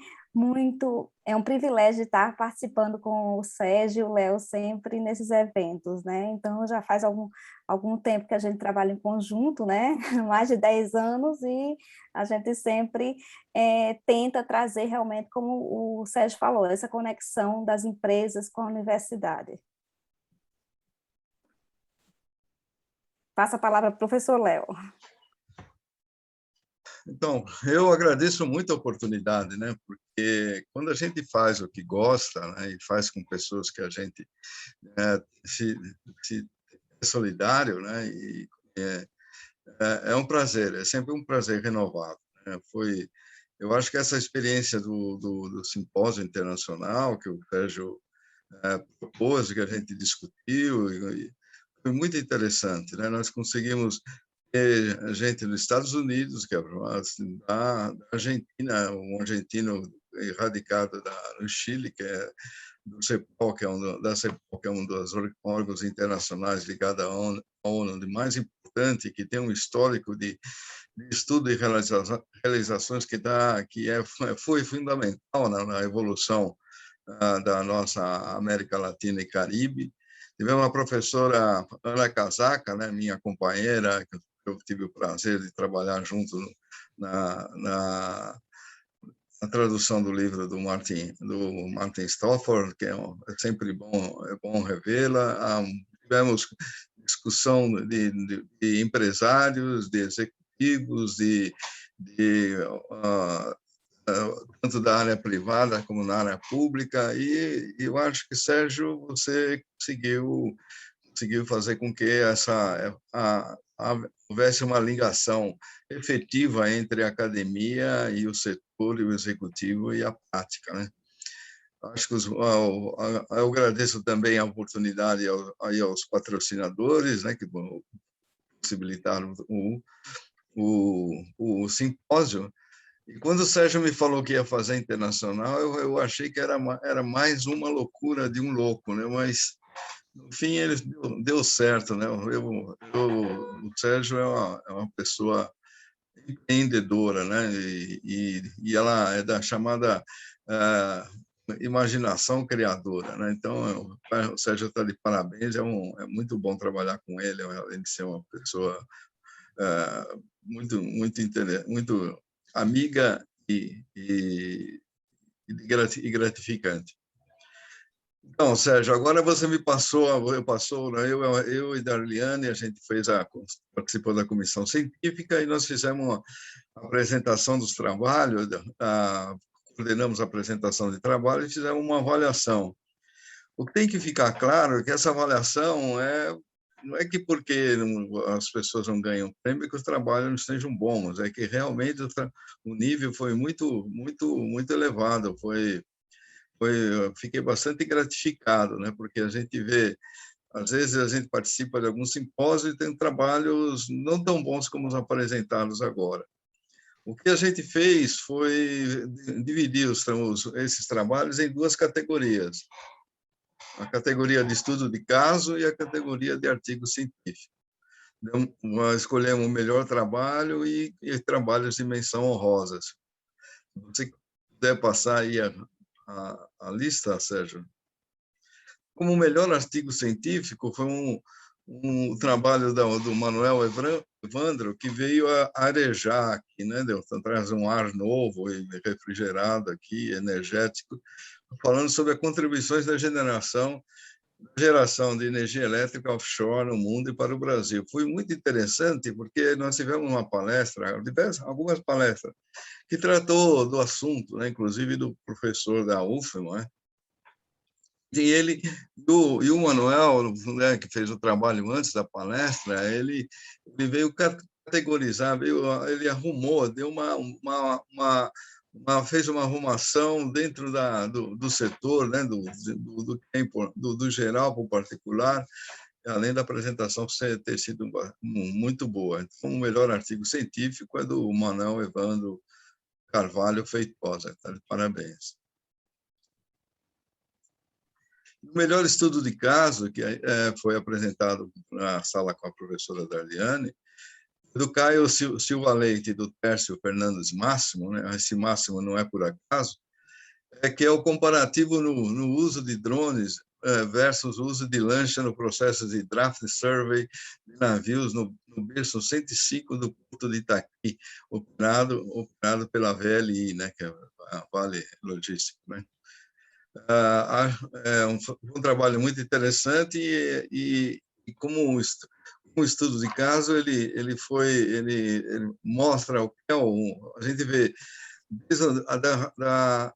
é um privilégio estar participando com o Sérgio e o Léo sempre nesses eventos, né? Então, já faz algum tempo que a gente trabalha em conjunto, né? Mais de 10 anos, e a gente sempre tenta trazer realmente, como o Sérgio falou, essa conexão das empresas com a universidade. Passa a palavra para o professor Léo. Então, eu agradeço muito a oportunidade, né? Porque quando a gente faz o que gosta, né, e faz com pessoas que a gente se é solidário, né? E é um prazer, é sempre um prazer renovado, né? Eu acho que essa experiência do simpósio internacional que o Sérgio propôs, que a gente discutiu, foi muito interessante, né? Nós conseguimos ter gente dos Estados Unidos, que é da Argentina, um argentino radicado no Chile, que é do CEPOL, da CEPOL, que é um dos órgãos internacionais ligados à ONU, de mais importante, que tem um histórico de estudo e realizações foi fundamental na evolução da nossa América Latina e Caribe. Tivemos uma professora, Ana Casaca, né, minha companheira, que eu tive o prazer de trabalhar junto na tradução do livro do Martin Stofford, que é sempre bom revê-la. Tivemos discussão de empresários, de executivos, tanto da área privada como na área pública, e eu acho que, Sérgio, você conseguiu fazer com que houvesse uma ligação efetiva entre a academia e o setor, e o executivo e a prática, né? Acho que eu agradeço também a oportunidade aos patrocinadores, né, que possibilitaram o simpósio. E quando o Sérgio me falou que ia fazer internacional, eu achei que era mais uma loucura de um louco, né? Mas no fim ele deu certo, né? O Sérgio é uma pessoa empreendedora, né? E ela é da chamada imaginação criadora, né? Então o Sérgio está de parabéns, é muito bom trabalhar com ele, além de ser uma pessoa muito amiga e gratificante. Então, Sérgio, agora você me passou, eu e Darliane, a gente participou da comissão científica e nós fizemos uma apresentação dos trabalhos, coordenamos a apresentação de trabalho e fizemos uma avaliação. O que tem que ficar claro é que essa avaliação não é que porque as pessoas não ganham prêmio que os trabalhos não sejam bons, é que realmente o nível foi muito elevado, eu fiquei bastante gratificado, né? Porque a gente vê, às vezes a gente participa de alguns simpósios e tem trabalhos não tão bons como os apresentados agora. O que a gente fez foi dividir esses trabalhos em duas categorias: a categoria de estudo de caso e a categoria de artigo científico. Nós escolhemos o melhor trabalho e trabalhos de menção honrosa. Se você puder passar aí a lista, Sérgio. Como o melhor artigo científico foi um trabalho do Manuel Evandro, que veio a arejar aqui, né? Traz um ar novo e refrigerado aqui, energético, falando sobre as contribuições da geração de energia elétrica offshore no mundo e para o Brasil. Foi muito interessante, porque nós tivemos uma palestra, algumas palestras, que tratou do assunto, né? Inclusive do professor da UFM, né? E o Manuel, né, que fez o trabalho antes da palestra, ele veio categorizar, ele arrumou, deu fez uma arrumação dentro do setor, né, do geral para o particular, além da apresentação ter sido muito boa. Então, o melhor artigo científico é do Manuel Evandro Carvalho Feitosa. Tá? Parabéns. O melhor estudo de caso, que foi apresentado na sala com a professora Darliane, do Caio Silva Leite e do Tércio Fernandes Máximo, né? Esse Máximo não é por acaso, que é o comparativo no uso de drones versus o uso de lancha no processo de draft survey de navios no berço 105 do Porto de Itaqui, operado pela VLI, né? Que é a Vale Logística, né? É um trabalho muito interessante e como um estudo de caso, ele mostra o que é a gente vê desde quando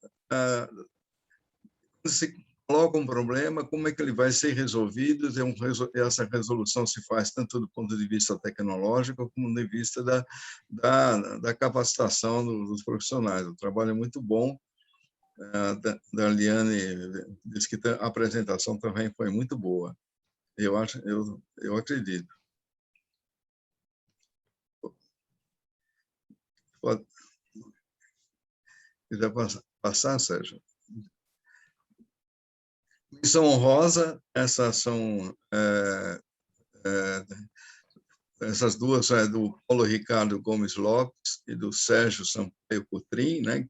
se coloca um problema, como é que ele vai ser resolvido, essa resolução se faz tanto do ponto de vista tecnológico como do vista da capacitação dos profissionais. O trabalho é muito bom. A Darliane disse que a apresentação também foi muito boa. Eu acredito. Pode quiser passar, Sérgio? Missão honrosa, essas duas do Paulo Ricardo Gomes Lopes e do Sérgio Sampaio Cotrim, né?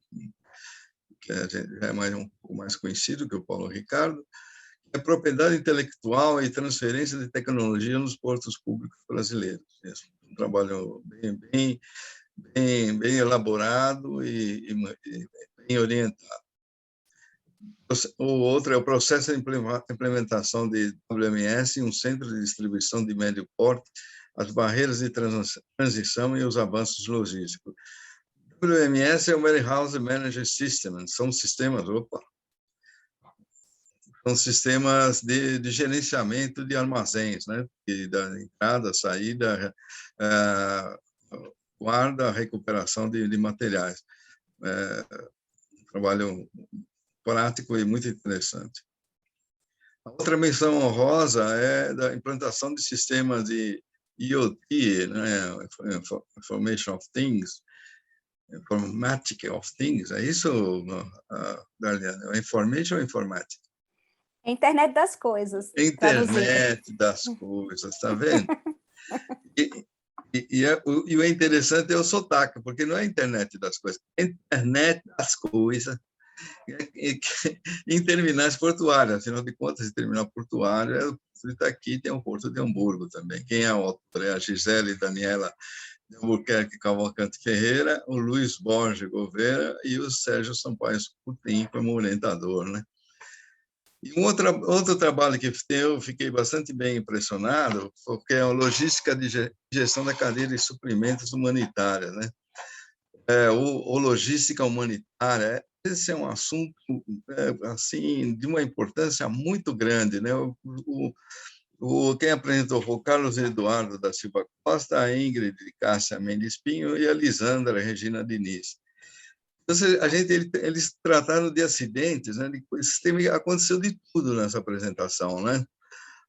Que é um pouco mais conhecido que o Paulo Ricardo, é propriedade intelectual e transferência de tecnologia nos portos públicos brasileiros. Um trabalho bem elaborado e bem orientado. O outro é o processo de implementação de WMS em um centro de distribuição de médio porte, as barreiras de transição e os avanços logísticos. WMS é o Warehouse Management System, são sistemas de gerenciamento de armazéns, né? Da entrada, saída, guarda, recuperação de materiais. Um trabalho prático e muito interessante. A outra menção honrosa é da implantação de sistemas de IoT, né? Information of Things, Informatic of Things, é isso, Darliane? Information ou Informatic? Internet das coisas. Internet das coisas, está vendo? E o interessante é o sotaque, porque não é internet das coisas, é internet das coisas em terminais portuários. Afinal de contas, em terminal portuário, aqui tem o Porto de Hamburgo também. Quem é o autor? É a Gisele Daniela de Albuquerque Cavalcante Ferreira, o Luiz Borges Gouveia e o Sérgio Sampaio Coutinho como orientador, né? E outro trabalho que eu fiquei bastante bem impressionado, porque é a logística de gestão da cadeia de suprimentos humanitária, né? O logística humanitária, esse é um assunto assim de uma importância muito grande, né? Quem apresentou foi o Carlos Eduardo da Silva Costa, a Ingrid Cássia Mendes Pinho e a Lisandra Regina Diniz. Eles trataram de acidentes, né? Aconteceu de tudo nessa apresentação, né?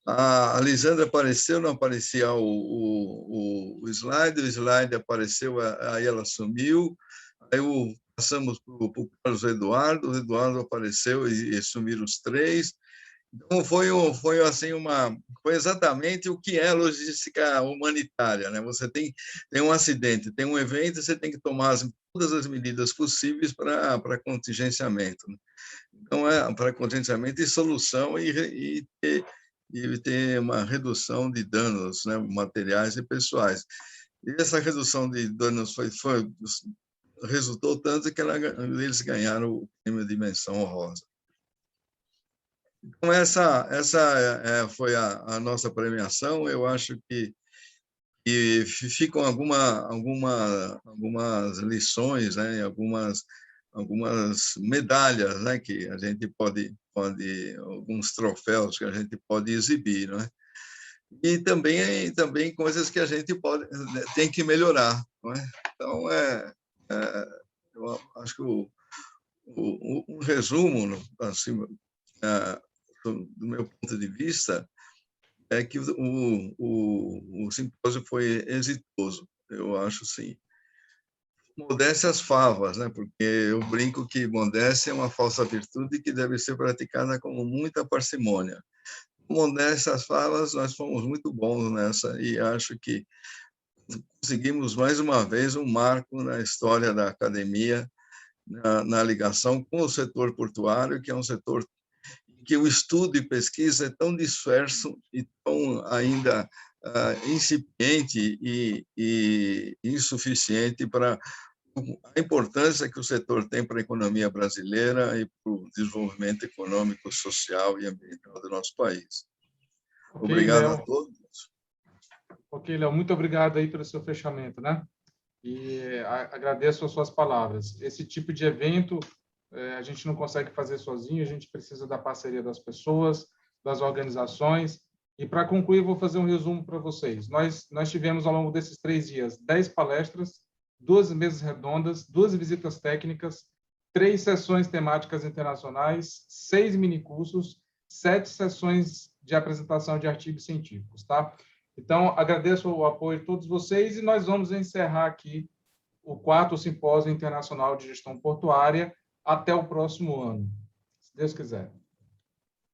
A Lisandra apareceu, não aparecia o slide apareceu, aí ela sumiu, aí passamos para o Carlos Eduardo, o Eduardo apareceu e sumiram os três. Então, foi exatamente o que é logística humanitária, né? Você tem um acidente, tem um evento, você tem que tomar todas as medidas possíveis para contingenciamento, né? Então, para contingenciamento e solução e ter uma redução de danos, né, materiais e pessoais. E essa redução de danos resultou tanto que eles ganharam o prêmio de menção honrosa. Então, essa foi a nossa premiação. Eu acho que ficam algumas lições, né, algumas medalhas, né, que a gente pode alguns troféus que a gente pode exibir, não é? E também coisas que a gente tem que melhorar, não é? Então Eu acho que um resumo, assim, do meu ponto de vista, é que o simpósio foi exitoso, eu acho, sim. Modéstia às favas, né? Porque eu brinco que modéstia é uma falsa virtude que deve ser praticada com muita parcimônia. Modéstia às favas, nós fomos muito bons nessa, e acho que conseguimos, mais uma vez, um marco na história da academia, na ligação com o setor portuário, que é um setor que o estudo e pesquisa é tão disperso e tão ainda incipiente e insuficiente para a importância que o setor tem para a economia brasileira e para o desenvolvimento econômico, social e ambiental do nosso país. Okay, obrigado Léo. a todos. Ok, Léo, muito obrigado aí pelo seu fechamento, né? E agradeço as suas palavras. Esse tipo de evento a gente não consegue fazer sozinho, a gente precisa da parceria das pessoas, das organizações. E, para concluir, vou fazer um resumo para vocês. Nós tivemos, ao longo desses 3 dias, 10 palestras, 2 mesas redondas, 2 visitas técnicas, 3 sessões temáticas internacionais, 6 minicursos, 7 sessões de apresentação de artigos científicos, tá? Então, agradeço o apoio de todos vocês e nós vamos encerrar aqui o 4º Simpósio Internacional de Gestão Portuária até o próximo ano, se Deus quiser.